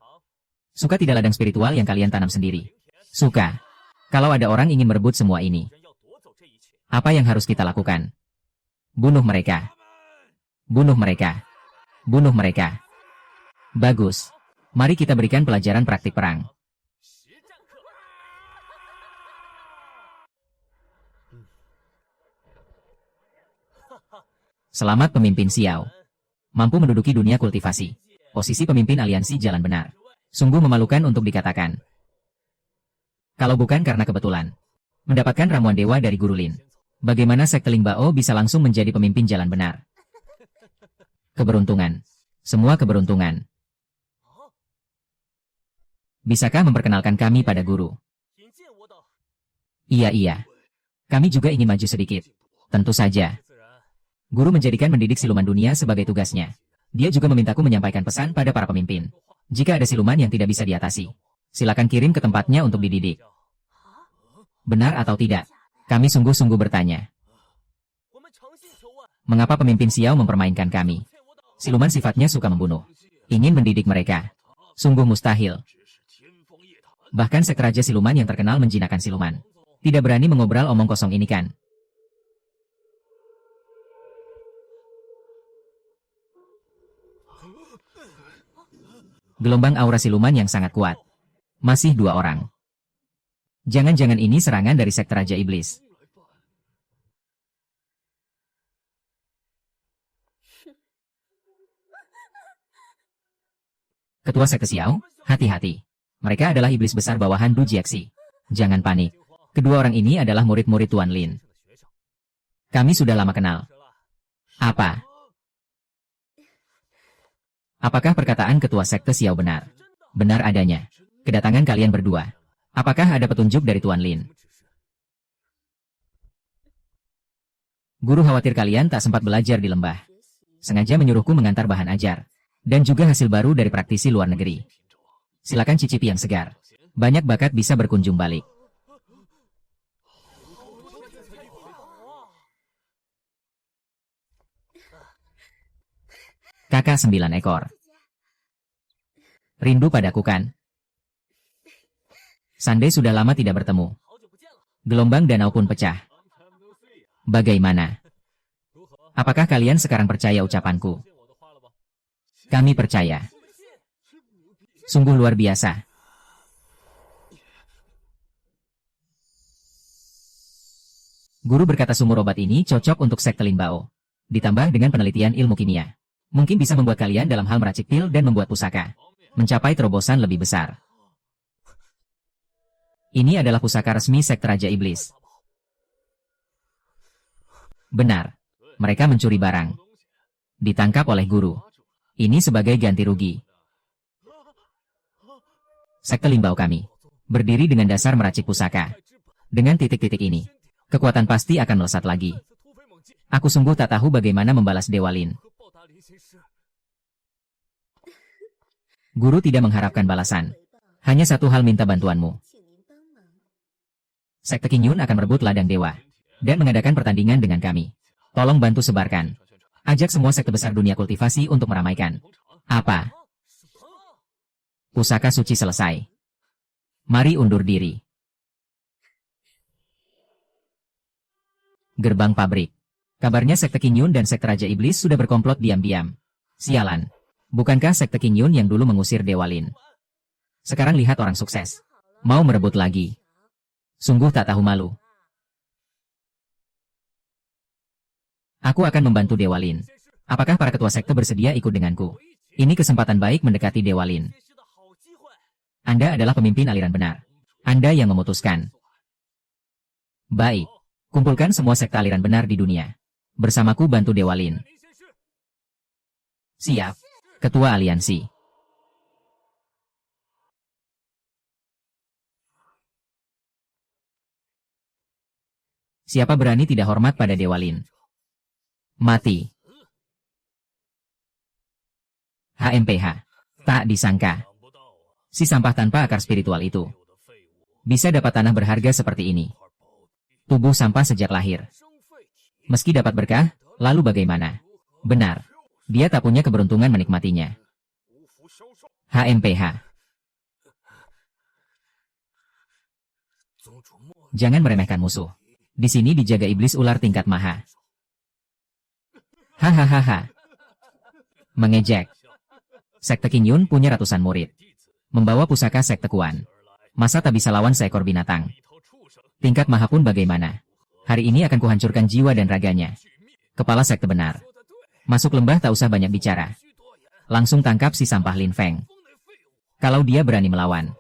Suka tidak ladang spiritual yang kalian tanam sendiri? Suka. Kalau ada orang ingin merebut semua ini, apa yang harus kita lakukan? Bunuh mereka. Bunuh mereka. Bunuh mereka. Bagus. Mari kita berikan pelajaran praktik perang. Selamat pemimpin Xiao. Mampu menduduki dunia kultivasi. Posisi pemimpin aliansi jalan benar. Sungguh memalukan untuk dikatakan. Kalau bukan karena kebetulan. Mendapatkan ramuan dewa dari Guru Lin. Bagaimana sekte Ling Bao bisa langsung menjadi pemimpin jalan benar? Keberuntungan. Semua keberuntungan. Bisakah memperkenalkan kami pada guru? Iya. Kami juga ingin maju sedikit. Tentu saja. Guru menjadikan mendidik siluman dunia sebagai tugasnya. Dia juga memintaku menyampaikan pesan pada para pemimpin. Jika ada siluman yang tidak bisa diatasi, silakan kirim ke tempatnya untuk dididik. Benar atau tidak? Kami sungguh-sungguh bertanya. Mengapa pemimpin Xiao mempermainkan kami? Siluman sifatnya suka membunuh. Ingin mendidik mereka. Sungguh mustahil. Bahkan sekte raja siluman yang terkenal menjinakkan siluman. Tidak berani mengobral omong kosong ini kan? Gelombang aura siluman yang sangat kuat. Masih 2 orang. Jangan-jangan ini serangan dari sekte Raja Iblis. Ketua sekte Xiao, hati-hati. Mereka adalah iblis besar bawahan Du Jiaxi. Jangan panik. Kedua orang ini adalah murid-murid Tuan Lin. Kami sudah lama kenal. Apa? Apakah perkataan ketua sekte Xiao benar? Benar adanya. Kedatangan kalian berdua. Apakah ada petunjuk dari Tuan Lin? Guru khawatir kalian tak sempat belajar di lembah. Sengaja menyuruhku mengantar bahan ajar. Dan juga hasil baru dari praktisi luar negeri. Silakan cicipi yang segar. Banyak bakat bisa berkunjung balik. Kakak 9 ekor. Rindu padaku kan? Sande sudah lama tidak bertemu. Gelombang danau pun pecah. Bagaimana? Apakah kalian sekarang percaya ucapanku? Kami percaya. Sungguh luar biasa. Guru berkata sumur obat ini cocok untuk sekte Lin Bao. Ditambah dengan penelitian ilmu kimia. Mungkin bisa membuat kalian dalam hal meracik pil dan membuat pusaka. Mencapai terobosan lebih besar. Ini adalah pusaka resmi sekte Raja Iblis. Benar. Mereka mencuri barang. Ditangkap oleh guru. Ini sebagai ganti rugi. Sekte Lin Bao kami. Berdiri dengan dasar meracik pusaka. Dengan titik-titik ini, kekuatan pasti akan melesat lagi. Aku sungguh tak tahu bagaimana membalas Dewa Lin. Guru tidak mengharapkan balasan. Hanya satu hal minta bantuanmu. Sekte Qing Yun akan merebut ladang dewa. Dan mengadakan pertandingan dengan kami. Tolong bantu sebarkan. Ajak semua sekte besar dunia kultivasi untuk meramaikan. Apa? Pusaka suci selesai. Mari undur diri. Gerbang pabrik. Kabarnya sekte Qing Yun dan sekte Raja Iblis sudah berkomplot diam-diam. Sialan. Bukankah sekte Qing Yun yang dulu mengusir Dewa Lin? Sekarang lihat orang sukses. Mau merebut lagi. Sungguh tak tahu malu. Aku akan membantu Dewa Lin. Apakah para ketua sekte bersedia ikut denganku? Ini kesempatan baik mendekati Dewa Lin. Anda adalah pemimpin aliran benar. Anda yang memutuskan. Baik. Kumpulkan semua sekte aliran benar di dunia. Bersamaku bantu Dewa Lin. Siap. Ketua aliansi. Siapa berani tidak hormat pada Dewa Lin? Mati. HMPH. Tak disangka. Si sampah tanpa akar spiritual itu bisa dapat tanah berharga seperti ini. Tubuh sampah sejak lahir. Meski dapat berkah, lalu bagaimana? Benar. Dia tak punya keberuntungan menikmatinya. HMPH. Jangan meremehkan musuh. Di sini dijaga iblis ular tingkat maha. Hahaha. Mengejek. Sekte Qing Yun punya ratusan murid. Membawa pusaka sekte Kuan. Masa tak bisa lawan seekor binatang? Tingkat maha pun bagaimana? Hari ini akan kuhancurkan jiwa dan raganya. Kepala sekte benar. Masuk lembah tak usah banyak bicara. Langsung tangkap si sampah Lin Feng. Kalau dia berani melawan,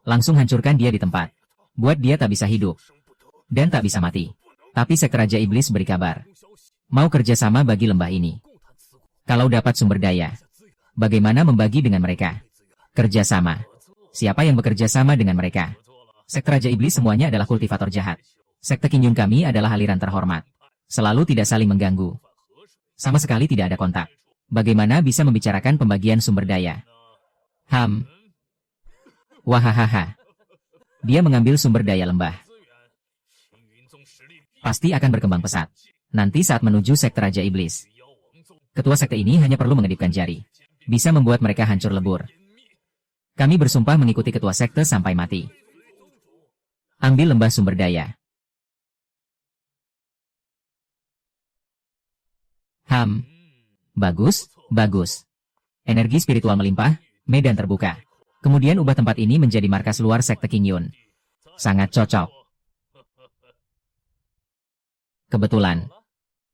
langsung hancurkan dia di tempat. Buat dia tak bisa hidup. Dan tak bisa mati. Tapi sekte Raja Iblis beri kabar. Mau kerjasama bagi lembah ini. Kalau dapat sumber daya, bagaimana membagi dengan mereka? Kerjasama. Siapa yang bekerja sama dengan mereka? Sekte Raja Iblis semuanya adalah kultivator jahat. Sekte Qingyun kami adalah aliran terhormat. Selalu tidak saling mengganggu. Sama sekali tidak ada kontak. Bagaimana bisa membicarakan pembagian sumber daya? Wahahaha. Dia mengambil sumber daya lembah. Pasti akan berkembang pesat. Nanti saat menuju sekte Raja Iblis. Ketua sekte ini hanya perlu mengedipkan jari. Bisa membuat mereka hancur lebur. Kami bersumpah mengikuti ketua sekte sampai mati. Ambil lembah sumber daya. Bagus, bagus. Energi spiritual melimpah, medan terbuka. Kemudian ubah tempat ini menjadi markas luar sekte Qingyun. Sangat cocok. Kebetulan.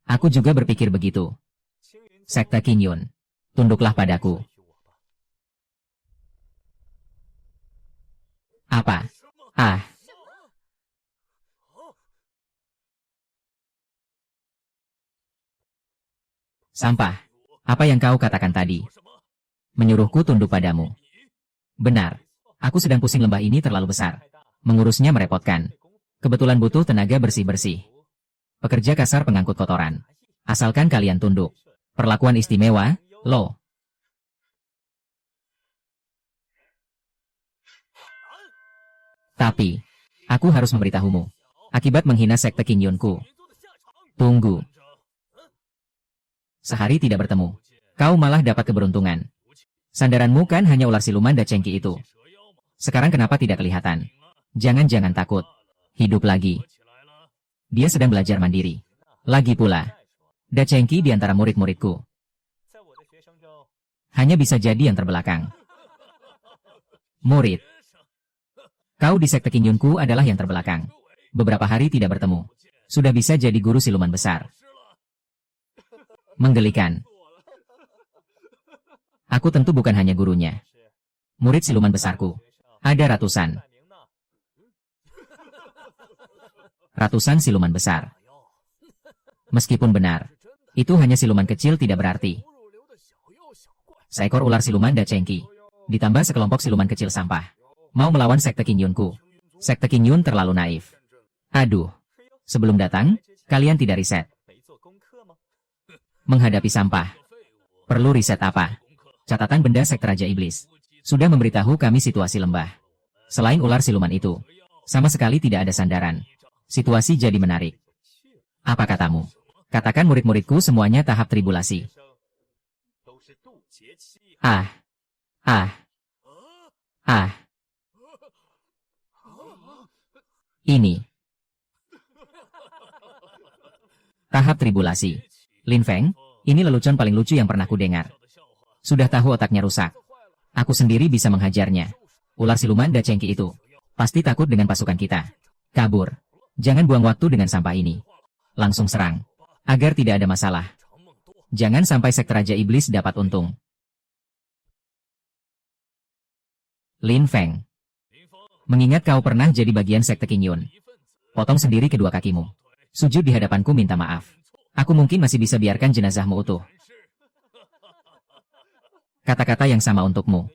Aku juga berpikir begitu. Sekte Qingyun, tunduklah padaku. Apa? Sampah. Apa yang kau katakan tadi? Menyuruhku tunduk padamu. Benar. Aku sedang pusing, lembah ini terlalu besar. Mengurusnya merepotkan. Kebetulan butuh tenaga bersih-bersih. Pekerja kasar pengangkut kotoran. Asalkan kalian tunduk. Perlakuan istimewa, lo. Tapi, aku harus memberitahumu. Akibat menghina sekte Qingyunku. Tunggu. Sehari tidak bertemu. Kau malah dapat keberuntungan. Sandaranmu kan hanya ular siluman Dacengki itu. Sekarang kenapa tidak kelihatan? Jangan-jangan takut. Hidup lagi. Dia sedang belajar mandiri. Lagi pula. Dacengki di antara murid-muridku. Hanya bisa jadi yang terbelakang. Murid. Kau di sekte Qingyunku adalah yang terbelakang. Beberapa hari tidak bertemu. Sudah bisa jadi guru siluman besar. Menggelikan. Aku tentu bukan hanya gurunya. Murid siluman besarku. Ada ratusan. Ratusan siluman besar. Meskipun benar, itu hanya siluman kecil tidak berarti. Seekor ular siluman Dacengki. Ditambah sekelompok siluman kecil sampah. Mau melawan sekte Qingyunku. Sekte Qingyun terlalu naif. Aduh. Sebelum datang, kalian tidak riset. Menghadapi sampah. Perlu riset apa? Catatan benda sekte Raja Iblis. Sudah memberitahu kami situasi lembah. Selain ular siluman itu, sama sekali tidak ada sandaran. Situasi jadi menarik. Apa katamu? Katakan murid-muridku semuanya tahap tribulasi. Ini. Tahap tribulasi. Lin Feng, ini lelucon paling lucu yang pernah kudengar. Sudah tahu otaknya rusak. Aku sendiri bisa menghajarnya. Ular siluman Dacengki itu. Pasti takut dengan pasukan kita. Kabur. Jangan buang waktu dengan sampah ini. Langsung serang. Agar tidak ada masalah. Jangan sampai sekte Raja Iblis dapat untung. Lin Feng. Mengingat kau pernah jadi bagian sekte Qingyun. Potong sendiri kedua kakimu. Sujud di hadapanku minta maaf. Aku mungkin masih bisa biarkan jenazahmu utuh. Kata-kata yang sama untukmu.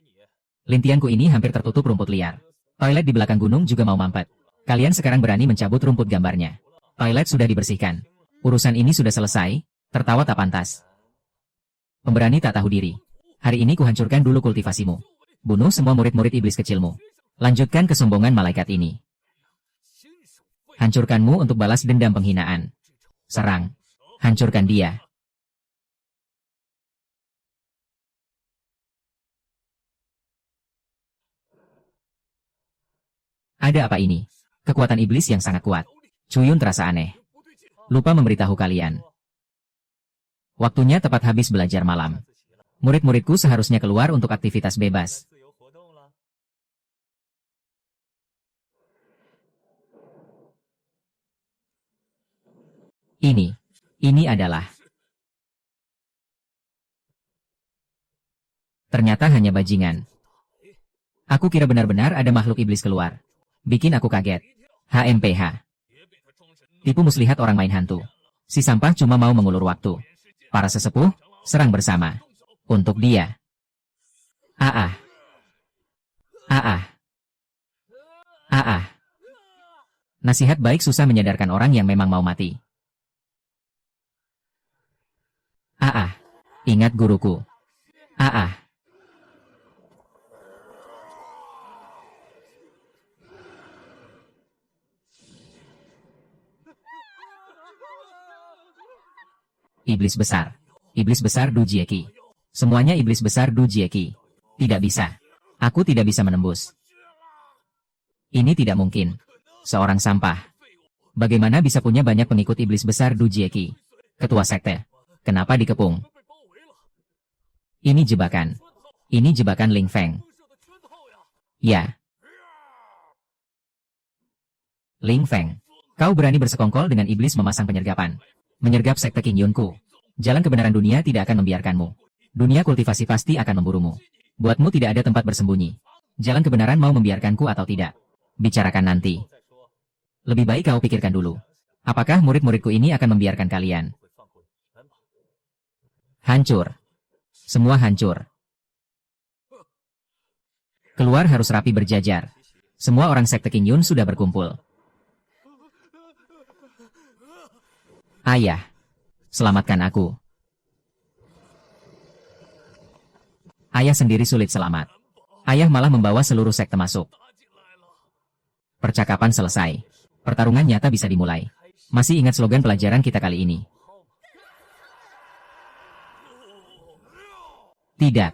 Lintianku ini hampir tertutup rumput liar. Toilet di belakang gunung juga mau mampet. Kalian sekarang berani mencabut rumput gambarnya. Toilet sudah dibersihkan. Urusan ini sudah selesai, tertawa tak pantas. Pemberani tak tahu diri. Hari ini kuhancurkan dulu kultivasimu. Bunuh semua murid-murid iblis kecilmu. Lanjutkan kesombongan malaikat ini. Hancurkanmu untuk balas dendam penghinaan. Serang. Hancurkan dia. Ada apa ini? Kekuatan iblis yang sangat kuat. Cuyun terasa aneh. Lupa memberitahu kalian. Waktunya tepat habis belajar malam. Murid-muridku seharusnya keluar untuk aktivitas bebas. Ini adalah. Ternyata hanya bajingan. Aku kira benar-benar ada makhluk iblis keluar. Bikin aku kaget. HMPH. Tipu muslihat orang main hantu. Si sampah cuma mau mengulur waktu. Para sesepuh, serang bersama. Untuk dia. Ah ah. Nasihat baik susah menyadarkan orang yang memang mau mati. Ah ah. Ingat guruku. Ah ah. Iblis besar. Iblis besar Du Jieki. Semuanya iblis besar Du Jieki. Tidak bisa. Aku tidak bisa menembus. Ini tidak mungkin. Seorang sampah. Bagaimana bisa punya banyak pengikut iblis besar Du Jieki? Ketua sekte. Kenapa dikepung? Ini jebakan. Ini jebakan Ling Feng. Ya. Ling Feng. Kau berani bersekongkol dengan iblis memasang penyergapan. Menyergap sekte King Yunku. Jalan kebenaran dunia tidak akan membiarkanmu. Dunia kultivasi pasti akan memburumu. Buatmu tidak ada tempat bersembunyi. Jalan kebenaran mau membiarkanku atau tidak? Bicarakan nanti. Lebih baik kau pikirkan dulu. Apakah murid-muridku ini akan membiarkan kalian? Hancur. Semua hancur. Keluar harus rapi berjajar. Semua orang sekte King Yun sudah berkumpul. Ayah. Selamatkan aku. Ayah sendiri sulit selamat. Ayah malah membawa seluruh sekte masuk. Percakapan selesai. Pertarungan nyata bisa dimulai. Masih ingat slogan pelajaran kita kali ini? Tidak.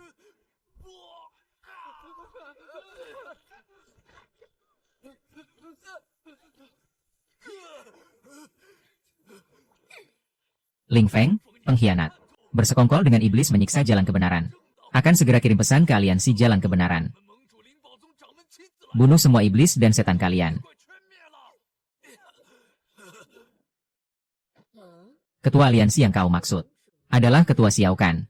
Ling Feng, pengkhianat. Bersekongkol dengan iblis menyiksa jalan kebenaran. Akan segera kirim pesan ke aliansi jalan kebenaran. Bunuh semua iblis dan setan kalian. Ketua aliansi yang kau maksud adalah Ketua Xiao Kan.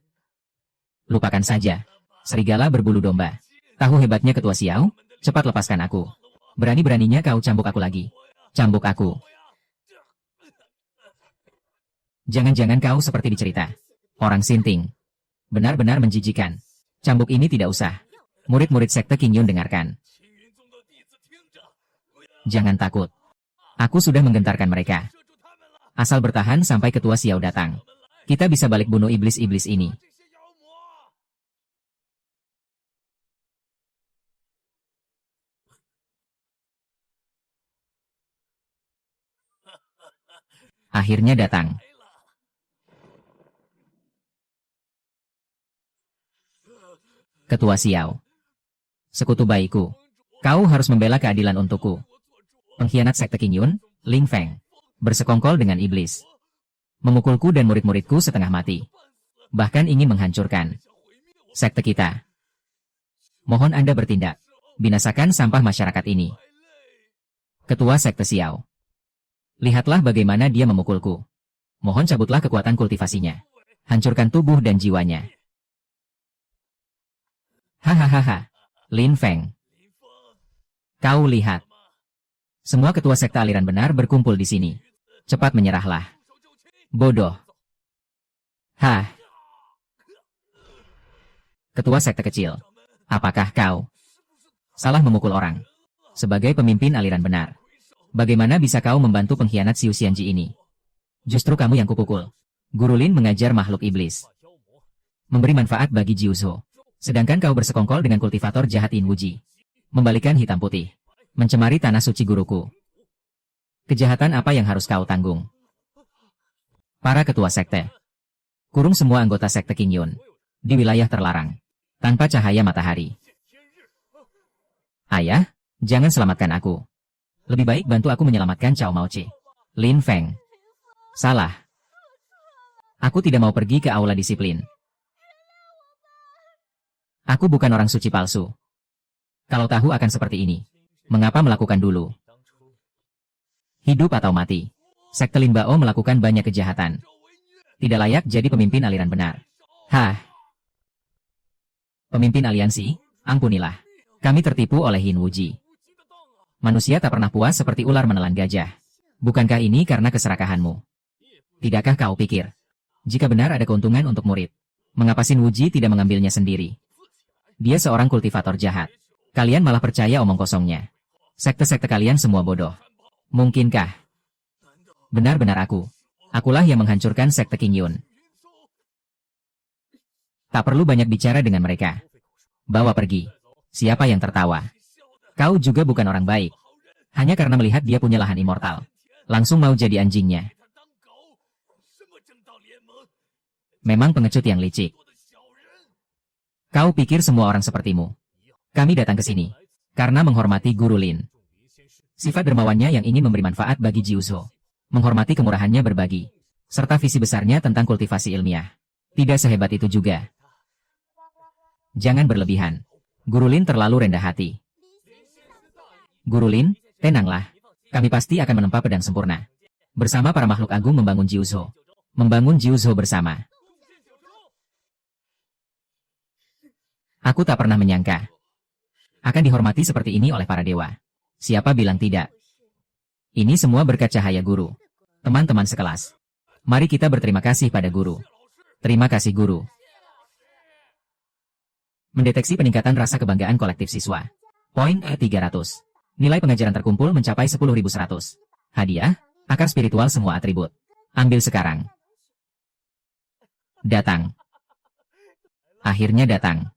Lupakan saja. Serigala berbulu domba. Tahu hebatnya Ketua Xiao? Cepat lepaskan aku. Berani-beraninya kau cambuk aku lagi. Cambuk aku. Jangan-jangan kau seperti dicerita. Orang sinting. Benar-benar menjijikan. Cambuk ini tidak usah. Murid-murid sekte King Yun dengarkan. Jangan takut. Aku sudah menggentarkan mereka. Asal bertahan sampai Ketua Xiao datang. Kita bisa balik bunuh iblis-iblis ini. Akhirnya datang. Ketua Xiao. Sekutu baikku. Kau harus membela keadilan untukku. Pengkhianat sekte King Yun, Ling Feng. Bersekongkol dengan iblis. Memukulku dan murid-muridku setengah mati. Bahkan ingin menghancurkan sekte kita. Mohon Anda bertindak. Binasakan sampah masyarakat ini. Ketua sekte Xiao. Lihatlah bagaimana dia memukulku. Mohon cabutlah kekuatan kultivasinya. Hancurkan tubuh dan jiwanya. Hahaha. Lin Feng. Kau lihat. Semua ketua sekte aliran benar berkumpul di sini. Cepat menyerahlah. Bodoh. Hah. Ketua sekte kecil. Apakah kau salah memukul orang? Sebagai pemimpin aliran benar. Bagaimana bisa kau membantu pengkhianat Xiu Xianji ini? Justru kamu yang kupukul. Guru Lin mengajar makhluk iblis. Memberi manfaat bagi Jiuzhou. Sedangkan kau bersekongkol dengan kultivator jahat In Wuji. Membalikan hitam putih. Mencemari tanah suci guruku. Kejahatan apa yang harus kau tanggung? Para ketua sekte. Kurung semua anggota sekte King Yun. Di wilayah terlarang. Tanpa cahaya matahari. Ayah, jangan selamatkan aku. Lebih baik bantu aku menyelamatkan Cao Maoci. Lin Feng. Salah. Aku tidak mau pergi ke aula disiplin. Aku bukan orang suci palsu. Kalau tahu akan seperti ini, mengapa melakukan dulu? Hidup atau mati. Sekte Lin Bao melakukan banyak kejahatan. Tidak layak jadi pemimpin aliran benar. Hah. Pemimpin aliansi, ampunilah. Kami tertipu oleh Hin Wuji. Manusia tak pernah puas seperti ular menelan gajah. Bukankah ini karena keserakahanmu? Tidakkah kau pikir? Jika benar ada keuntungan untuk murid, mengapa Xin Wuji tidak mengambilnya sendiri? Dia seorang kultivator jahat. Kalian malah percaya omong kosongnya. Sekte-sekte kalian semua bodoh. Mungkinkah? Benar-benar aku. Akulah yang menghancurkan sekte King Yun. Tak perlu banyak bicara dengan mereka. Bawa pergi. Siapa yang tertawa? Kau juga bukan orang baik. Hanya karena melihat dia punya lahan immortal. Langsung mau jadi anjingnya. Memang pengecut yang licik. Kau pikir semua orang sepertimu? Kami datang ke sini karena menghormati Guru Lin. Sifat dermawannya yang ingin memberi manfaat bagi Jiuzhou. Menghormati kemurahannya berbagi. Serta visi besarnya tentang kultivasi ilmiah. Tidak sehebat itu juga. Jangan berlebihan. Guru Lin terlalu rendah hati. Guru Lin, tenanglah. Kami pasti akan menempa pedang sempurna. Bersama para makhluk agung membangun Jiuzhou. Membangun Jiuzhou bersama. Aku tak pernah menyangka akan dihormati seperti ini oleh para dewa. Siapa bilang tidak? Ini semua berkat cahaya guru. Teman-teman sekelas. Mari kita berterima kasih pada guru. Terima kasih guru. Mendeteksi peningkatan rasa kebanggaan kolektif siswa. Poin 300. Nilai pengajaran terkumpul mencapai 10.100. Hadiah, akar spiritual semua atribut. Ambil sekarang. Datang. Akhirnya datang.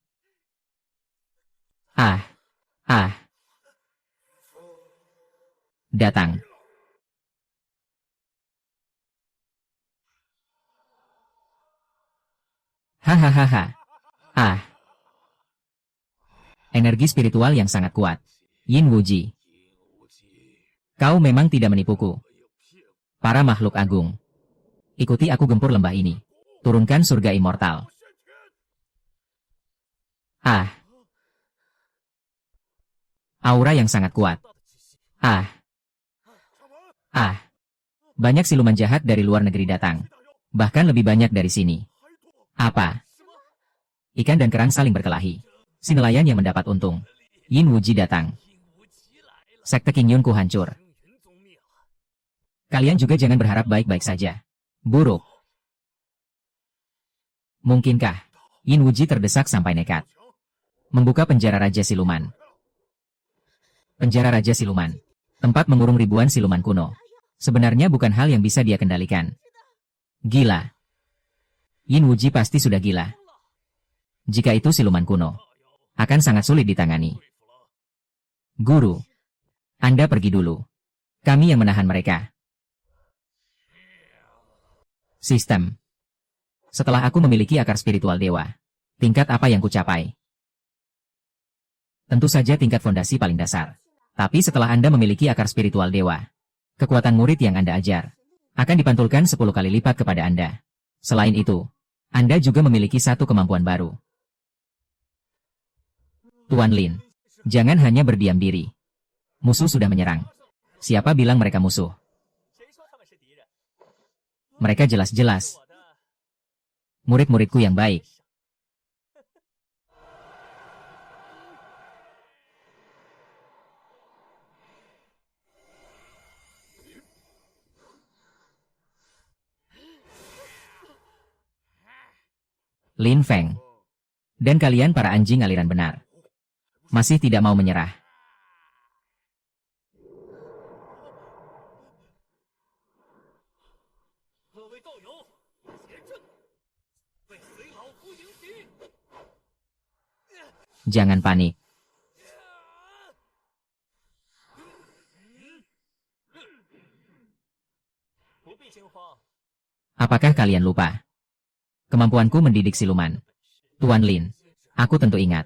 Datang. Hahaha. Energi spiritual yang sangat kuat. Yin Wuji. Kau memang tidak menipuku. Para makhluk agung. Ikuti aku gempur lembah ini. Turunkan surga immortal. Aura yang sangat kuat. Banyak siluman jahat dari luar negeri datang. Bahkan lebih banyak dari sini. Apa? Ikan dan kerang saling berkelahi. Si nelayan yang mendapat untung. Yin Wuji datang. Sekte King Yun ku hancur. Kalian juga jangan berharap baik-baik saja. Buruk. Mungkinkah Yin Wuji terdesak sampai nekat? Membuka penjara Raja Siluman. Penjara Raja Siluman. Tempat mengurung ribuan siluman kuno. Sebenarnya bukan hal yang bisa dia kendalikan. Gila. Yin Wuji pasti sudah gila. Jika itu siluman kuno, akan sangat sulit ditangani. Guru, Anda pergi dulu. Kami yang menahan mereka. Sistem. Setelah aku memiliki akar spiritual dewa, tingkat apa yang kucapai? Tentu saja tingkat fondasi paling dasar. Tapi setelah Anda memiliki akar spiritual dewa, kekuatan murid yang Anda ajar akan dipantulkan 10 kali lipat kepada Anda. Selain itu, Anda juga memiliki satu kemampuan baru. Tuan Lin, jangan hanya berdiam diri. Musuh sudah menyerang. Siapa bilang mereka musuh? Mereka jelas-jelas murid-muridku yang baik. Lin Feng. Dan kalian para anjing aliran benar. Masih tidak mau menyerah. Jangan panik. Apakah kalian lupa? Kemampuanku mendidik siluman. Tuan Lin, aku tentu ingat.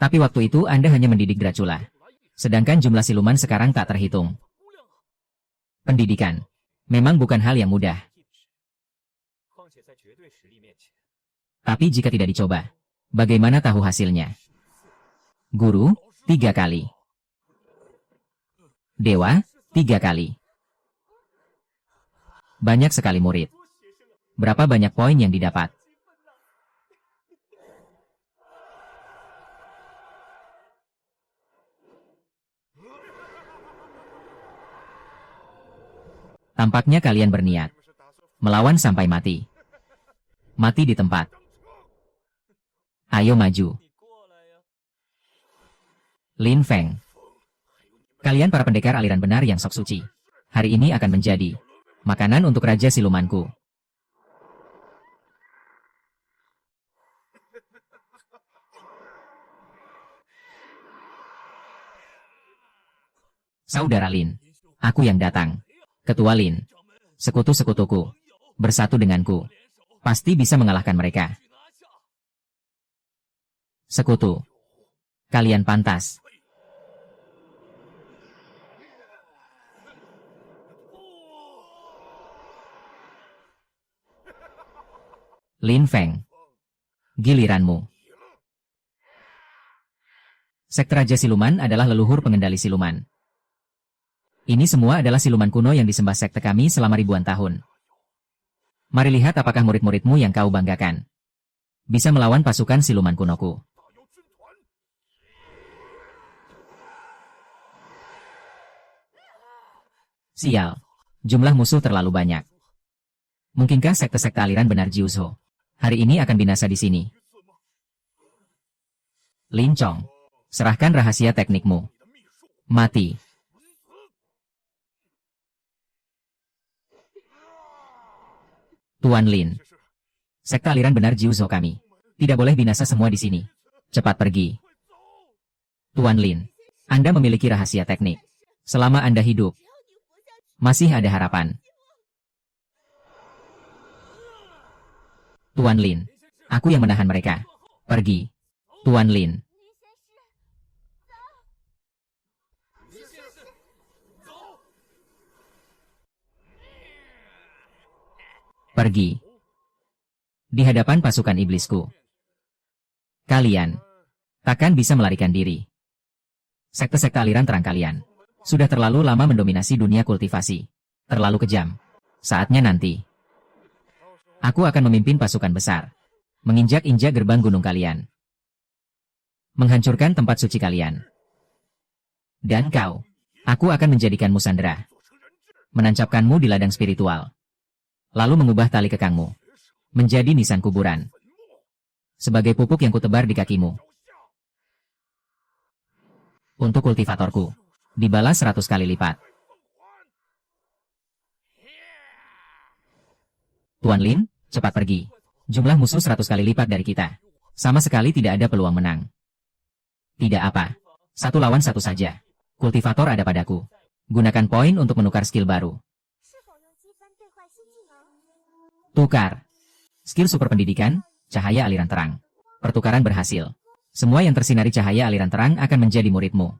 Tapi waktu itu Anda hanya mendidik Dracula. Sedangkan jumlah siluman sekarang tak terhitung. Pendidikan memang bukan hal yang mudah. Tapi jika tidak dicoba, bagaimana tahu hasilnya? Guru, 3 kali. Dewa, 3 kali. Banyak sekali murid. Berapa banyak poin yang didapat? Tampaknya kalian berniat melawan sampai mati. Mati di tempat. Ayo maju. Lin Feng. Kalian para pendekar aliran benar yang sok suci. Hari ini akan menjadi makanan untuk Raja Silumanku. Saudara Lin, aku yang datang. Ketua Lin, sekutu-sekutuku, bersatu denganku. Pasti bisa mengalahkan mereka. Sekutu, kalian pantas. Lin Feng, giliranmu. Sekte Raja Siluman adalah leluhur pengendali siluman. Ini semua adalah siluman kuno yang disembah sekte kami selama ribuan tahun. Mari lihat apakah murid-muridmu yang kau banggakan bisa melawan pasukan siluman kunoku. Sial, jumlah musuh terlalu banyak. Mungkinkah sekte-sekte aliran benar Jiuzho hari ini akan binasa di sini? Lin Chong, serahkan rahasia teknikmu. Mati. Tuan Lin, sekte aliran benar Jiuzho kami. Tidak boleh binasa semua di sini. Cepat pergi. Tuan Lin, Anda memiliki rahasia teknik. Selama Anda hidup, masih ada harapan. Tuan Lin, aku yang menahan mereka. Pergi. Tuan Lin. Pergi. Di hadapan pasukan iblisku. Kalian takkan bisa melarikan diri. Sekte-sekte aliran terang kalian sudah terlalu lama mendominasi dunia kultivasi. Terlalu kejam. Saatnya nanti aku akan memimpin pasukan besar. Menginjak-injak gerbang gunung kalian. Menghancurkan tempat suci kalian. Dan kau, aku akan menjadikanmu sandera. Menancapkanmu di ladang spiritual. Lalu mengubah tali kekangmu menjadi nisan kuburan. Sebagai pupuk yang kutebar di kakimu. Untuk kultivatorku, dibalas 100 kali lipat. Tuan Lin, cepat pergi. Jumlah musuh 100 kali lipat dari kita. Sama sekali tidak ada peluang menang. Tidak apa. 1 lawan 1 saja. Kultivator ada padaku. Gunakan poin untuk menukar skill baru. Tukar. Skill super pendidikan, cahaya aliran terang. Pertukaran berhasil. Semua yang tersinari cahaya aliran terang akan menjadi muridmu.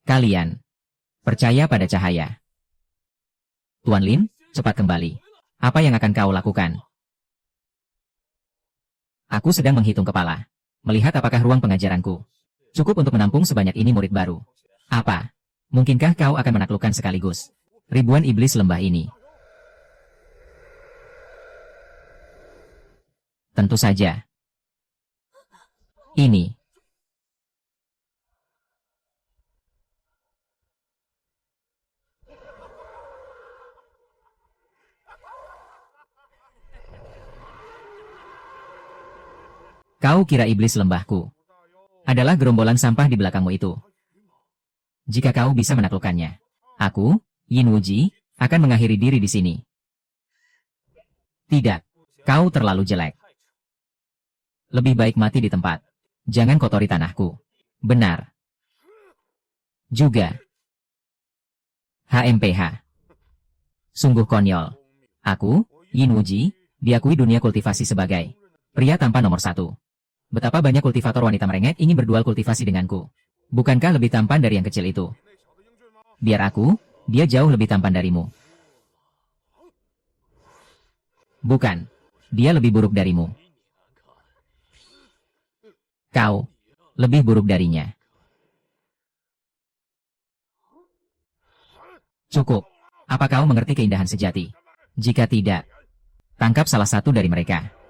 Kalian percaya pada cahaya. Tuan Lin, cepat kembali. Apa yang akan kau lakukan? Aku sedang menghitung kepala. Melihat apakah ruang pengajaranku cukup untuk menampung sebanyak ini murid baru. Apa? Mungkinkah kau akan menaklukkan sekaligus ribuan iblis lembah ini? Tentu saja. Ini. Kau kira iblis lembahku adalah gerombolan sampah di belakangmu itu? Jika kau bisa menaklukkannya, aku, Yin Wuji, akan mengakhiri diri di sini. Tidak, kau terlalu jelek. Lebih baik mati di tempat. Jangan kotori tanahku. Benar. Juga. HMPH. Sungguh konyol. Aku, Yin Wuji, diakui dunia kultivasi sebagai pria tampan nomor 1. Betapa banyak kultivator wanita merengek ingin berdual kultivasi denganku. Bukankah lebih tampan dari yang kecil itu? Biar aku, dia jauh lebih tampan darimu. Bukan, dia lebih buruk darimu. Kau, lebih buruk darinya. Cukup. Apa kau mengerti keindahan sejati? Jika tidak, tangkap salah satu dari mereka.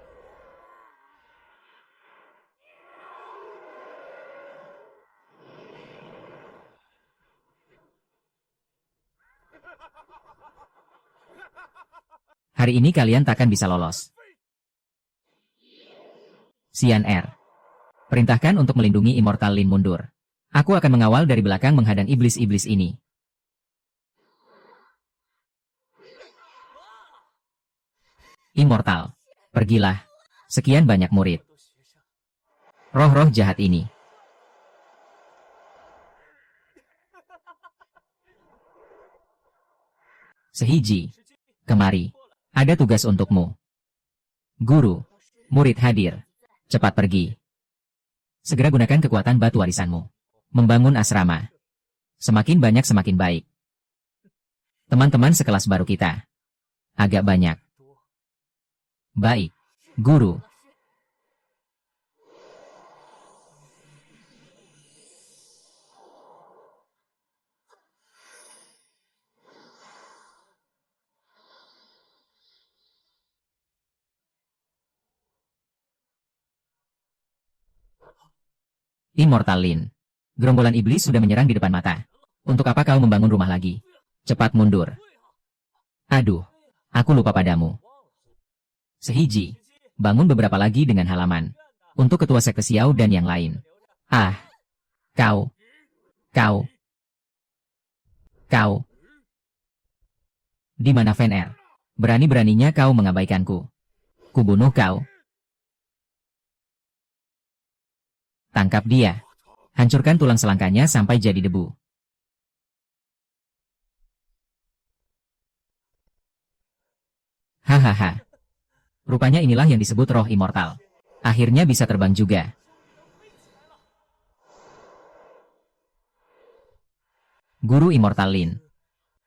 Hari ini kalian takkan bisa lolos. Xian Er. Perintahkan untuk melindungi Immortal Lin mundur. Aku akan mengawal dari belakang menghadang iblis-iblis ini. Immortal. Pergilah. Sekian banyak murid. Roh-roh jahat ini. Sehiji. Kemari. Ada tugas untukmu. Guru. Murid hadir. Cepat pergi. Segera gunakan kekuatan batu warisanmu. Membangun asrama. Semakin banyak semakin baik. Teman-teman sekelas baru kita. Agak banyak. Baik. Guru. Immortal Lin. Gerombolan iblis sudah menyerang di depan mata. Untuk apa kau membangun rumah lagi? Cepat mundur. Aduh, aku lupa padamu. Sehiji. Bangun beberapa lagi dengan halaman. Untuk ketua sekte Xiao dan yang lain. Ah. Kau. Di mana Fan Er? Berani-beraninya kau mengabaikanku. Kubunuh kau. Tangkap dia. Hancurkan tulang selangkanya sampai jadi debu. Hahaha. Rupanya inilah yang disebut roh immortal. Akhirnya bisa terbang juga. Guru Immortal Lin.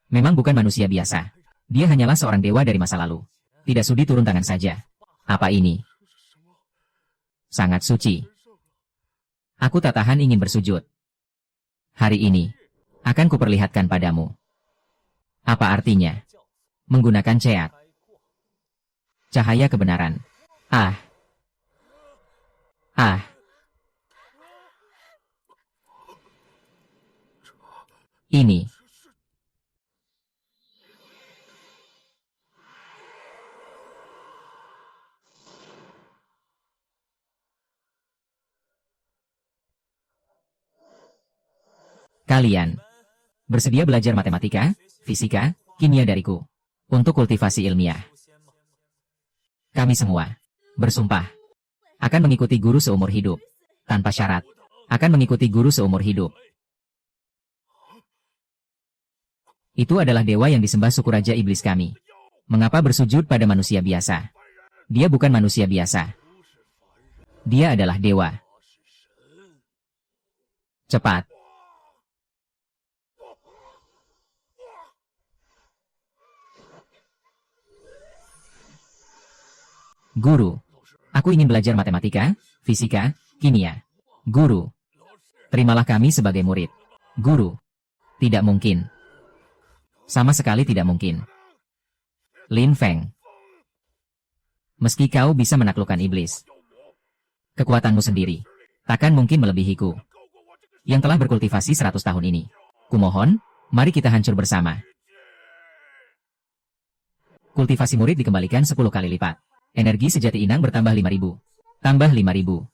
Memang bukan manusia biasa. Dia hanyalah seorang dewa dari masa lalu. Tidak sudi turun tangan saja. Apa ini? Sangat suci. Aku tak tahan ingin bersujud. Hari ini, akan kuperlihatkan padamu. Apa artinya? Menggunakan ceat. Cahaya kebenaran. Ah. Ini. Kalian bersedia belajar matematika, fisika, kimia dariku untuk kultivasi ilmiah. Kami semua bersumpah akan mengikuti guru seumur hidup tanpa syarat. Akan mengikuti guru seumur hidup. Itu adalah dewa yang disembah suku raja iblis kami. Mengapa bersujud pada manusia biasa? Dia bukan manusia biasa. Dia adalah dewa. Cepat. Guru, aku ingin belajar matematika, fisika, kimia. Guru, terimalah kami sebagai murid. Guru, tidak mungkin. Sama sekali tidak mungkin. Lin Feng. Meski kau bisa menaklukkan iblis, kekuatanmu sendiri takkan mungkin melebihiku yang telah berkultivasi 100 tahun ini. Kumohon, mari kita hancur bersama. Kultivasi murid dikembalikan 10 kali lipat. Energi sejati inang bertambah 5.000. Tambah 5.000.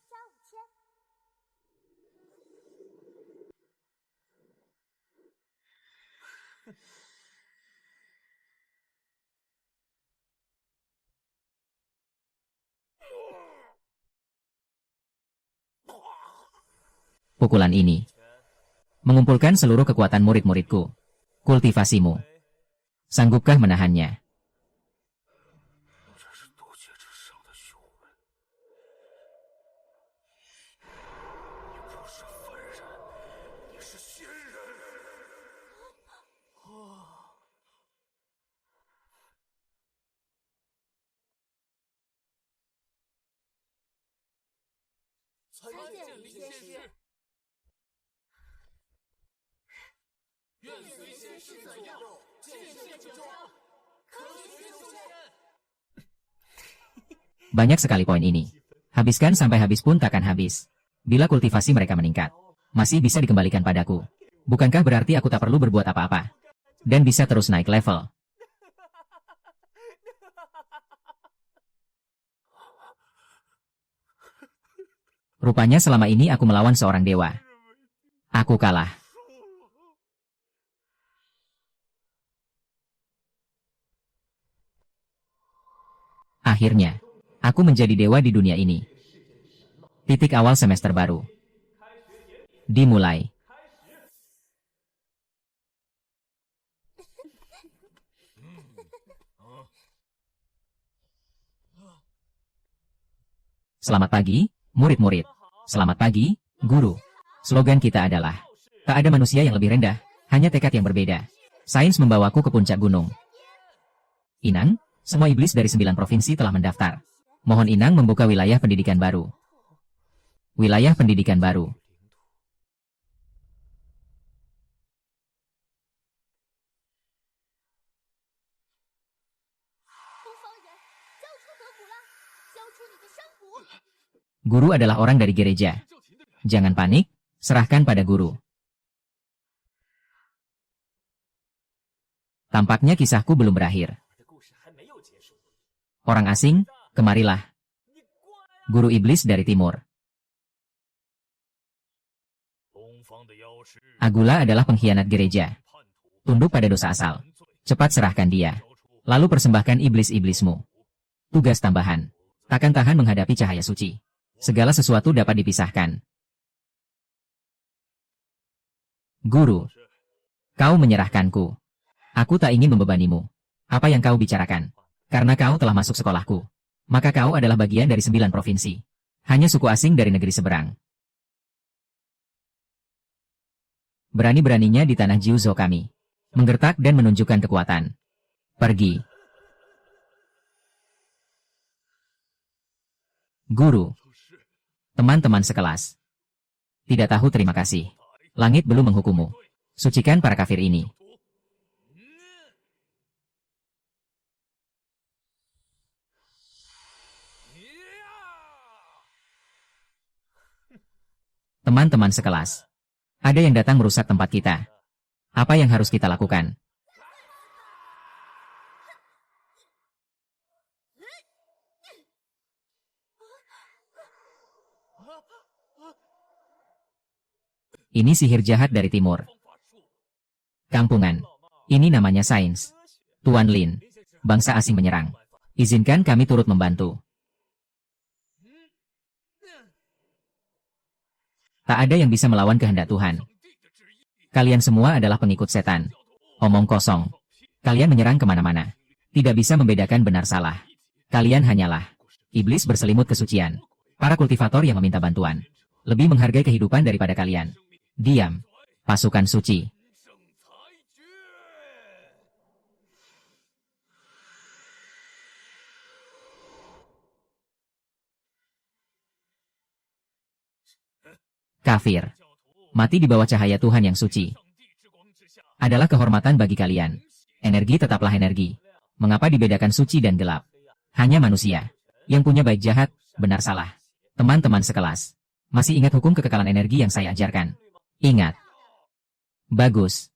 Pukulan ini mengumpulkan seluruh kekuatan murid-muridku. Kultivasimu. Sanggupkah menahannya? Banyak sekali poin ini. Habiskan sampai habis pun takkan habis. Bila kultivasi mereka meningkat, masih bisa dikembalikan padaku. Bukankah berarti aku tak perlu berbuat apa-apa? Dan bisa terus naik level. Rupanya selama ini aku melawan seorang dewa. Aku kalah. Akhirnya, aku menjadi dewa di dunia ini. Titik awal semester baru. Dimulai. Selamat pagi, murid-murid. Selamat pagi, guru. Slogan kita adalah, tak ada manusia yang lebih rendah, hanya tekad yang berbeda. Sains membawaku ke puncak gunung. Inang, semua iblis dari 9 provinsi telah mendaftar. Mohon Inang membuka wilayah pendidikan baru. Wilayah pendidikan baru. Guru adalah orang dari gereja. Jangan panik, serahkan pada guru. Tampaknya kisahku belum berakhir. Orang asing, kemarilah. Guru iblis dari timur. Agula adalah pengkhianat gereja. Tunduk pada dosa asal. Cepat serahkan dia. Lalu persembahkan iblis-iblismu. Tugas tambahan. Takkan tahan menghadapi cahaya suci. Segala sesuatu dapat dipisahkan. Guru, kau menyerahkanku. Aku tak ingin membebanimu. Apa yang kau bicarakan? Karena kau telah masuk sekolahku. Maka kau adalah bagian dari 9 provinsi. Hanya suku asing dari negeri seberang. Berani-beraninya di tanah Jiuzhou kami. Menggertak dan menunjukkan kekuatan. Pergi. Guru. Teman-teman sekelas. Tidak tahu terima kasih. Langit belum menghukummu. Sucikan para kafir ini. Teman-teman sekelas. Ada yang datang merusak tempat kita. Apa yang harus kita lakukan? Ini sihir jahat dari timur. Kampungan. Ini namanya sains. Tuan Lin. Bangsa asing menyerang. Izinkan kami turut membantu. Tak ada yang bisa melawan kehendak Tuhan. Kalian semua adalah pengikut setan. Omong kosong. Kalian menyerang kemana-mana. Tidak bisa membedakan benar salah. Kalian hanyalah iblis berselimut kesucian. Para kultivator yang meminta bantuan. Lebih menghargai kehidupan daripada kalian. Diam. Pasukan suci. Kafir. Mati di bawah cahaya Tuhan yang suci. Adalah kehormatan bagi kalian. Energi tetaplah energi. Mengapa dibedakan suci dan gelap? Hanya manusia. Yang punya baik jahat, benar salah. Teman-teman sekelas. Masih ingat hukum kekekalan energi yang saya ajarkan? Ingat. Bagus.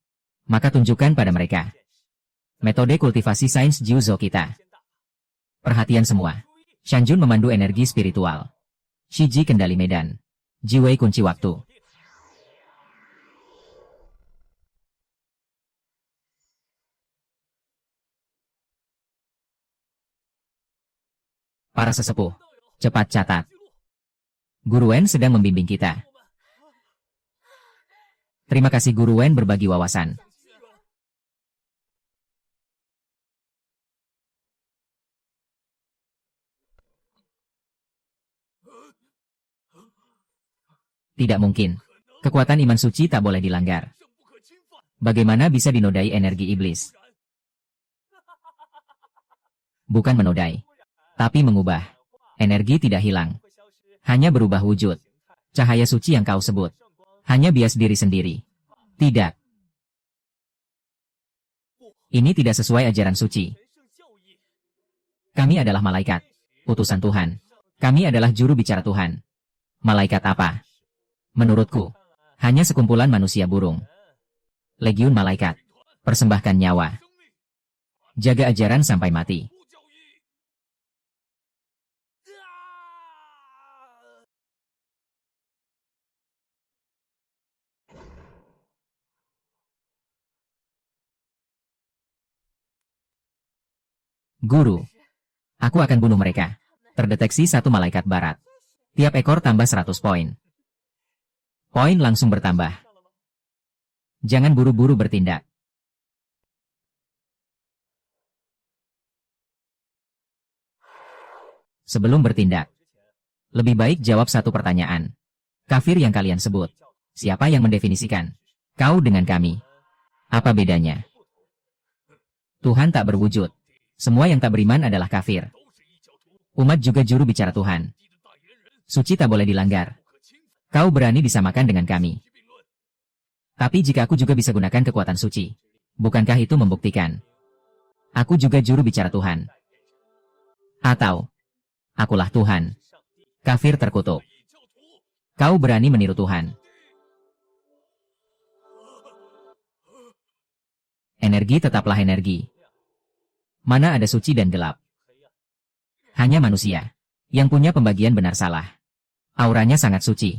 Maka tunjukkan pada mereka. Metode kultivasi sains Jiuzhou kita. Perhatian semua. Shanjun memandu energi spiritual. Shiji kendali medan. Jiwei kunci waktu. Para sesepuh, cepat catat. Guru Wen sedang membimbing kita. Terima kasih Guru Wen berbagi wawasan. Tidak mungkin. Kekuatan iman suci tak boleh dilanggar. Bagaimana bisa dinodai energi iblis? Bukan menodai, tapi mengubah. Energi tidak hilang. Hanya berubah wujud. Cahaya suci yang kau sebut. Hanya bias diri sendiri. Tidak. Ini tidak sesuai ajaran suci. Kami adalah malaikat. Utusan Tuhan. Kami adalah juru bicara Tuhan. Malaikat apa? Menurutku, hanya sekumpulan manusia burung. Legiun malaikat. Persembahkan nyawa. Jaga ajaran sampai mati. Guru, aku akan bunuh mereka. Terdeteksi satu malaikat barat. Tiap ekor tambah 100 poin. Poin langsung bertambah. Jangan buru-buru bertindak. Sebelum bertindak, lebih baik jawab satu pertanyaan. Kafir yang kalian sebut, siapa yang mendefinisikan? Kau dengan kami. Apa bedanya? Tuhan tak berwujud. Semua yang tak beriman adalah kafir. Umat juga juru bicara Tuhan. Suci tak boleh dilanggar. Kau berani disamakan dengan kami. Tapi jika aku juga bisa gunakan kekuatan suci, bukankah itu membuktikan aku juga juru bicara Tuhan? Atau akulah Tuhan. Kafir terkutuk. Kau berani meniru Tuhan. Energi tetaplah energi. Mana ada suci dan gelap? Hanya manusia yang punya pembagian benar salah. Auranya sangat suci.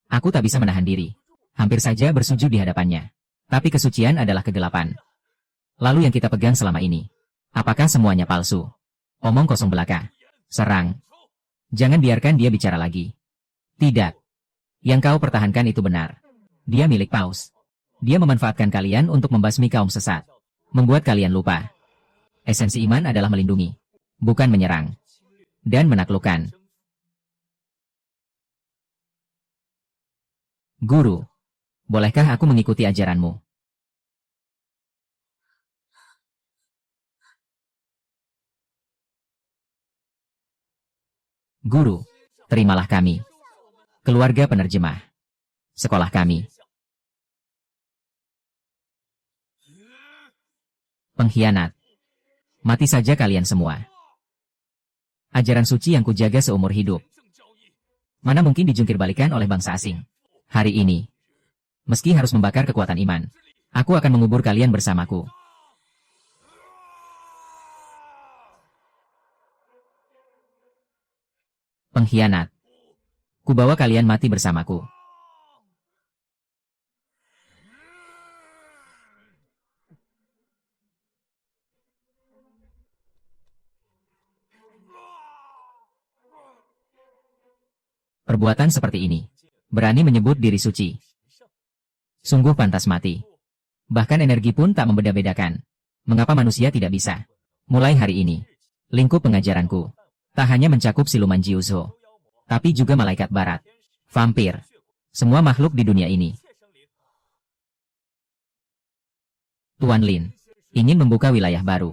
Aku tak bisa menahan diri. Hampir saja bersujud di hadapannya. Tapi kesucian adalah kegelapan. Lalu yang kita pegang selama ini, apakah semuanya palsu? Omong kosong belaka. Serang. Jangan biarkan dia bicara lagi. Tidak. Yang kau pertahankan itu benar. Dia milik Paus. Dia memanfaatkan kalian untuk membasmi kaum sesat. Membuat kalian lupa. Esensi iman adalah melindungi. Bukan menyerang. Dan menaklukkan. Guru, bolehkah aku mengikuti ajaranmu? Guru, terimalah kami. Keluarga penerjemah. Sekolah kami. Pengkhianat. Mati saja kalian semua. Ajaran suci yang kujaga seumur hidup. Mana mungkin dijungkir balikan oleh bangsa asing. Hari ini, meski harus membakar kekuatan iman, aku akan mengubur kalian bersamaku. Pengkhianat. Kubawa kalian mati bersamaku. Perbuatan seperti ini, berani menyebut diri suci. Sungguh pantas mati. Bahkan energi pun tak membeda-bedakan. Mengapa manusia tidak bisa? Mulai hari ini, lingkup pengajaranku tak hanya mencakup siluman Jiuzo, tapi juga malaikat barat, vampir, semua makhluk di dunia ini. Tuan Lin ingin membuka wilayah baru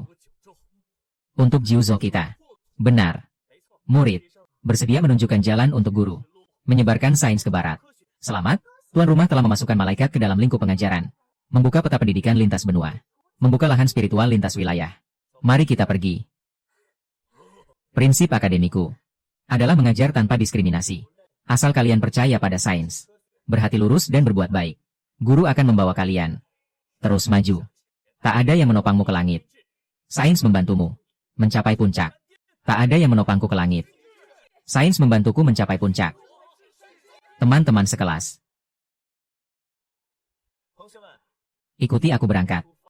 untuk Jiuzo kita. Benar. Murid bersedia menunjukkan jalan untuk guru, menyebarkan sains ke barat. Selamat, tuan rumah telah memasukkan malaikat ke dalam lingkup pengajaran, membuka peta pendidikan lintas benua, membuka lahan spiritual lintas wilayah. Mari kita pergi. Prinsip akademiku adalah mengajar tanpa diskriminasi. Asal kalian percaya pada sains, berhati lurus dan berbuat baik, guru akan membawa kalian terus maju. Tak ada yang menopangmu ke langit. Sains membantumu mencapai puncak. Tak ada yang menopangku ke langit. Sains membantuku mencapai puncak. Teman-teman sekelas, ikuti aku berangkat.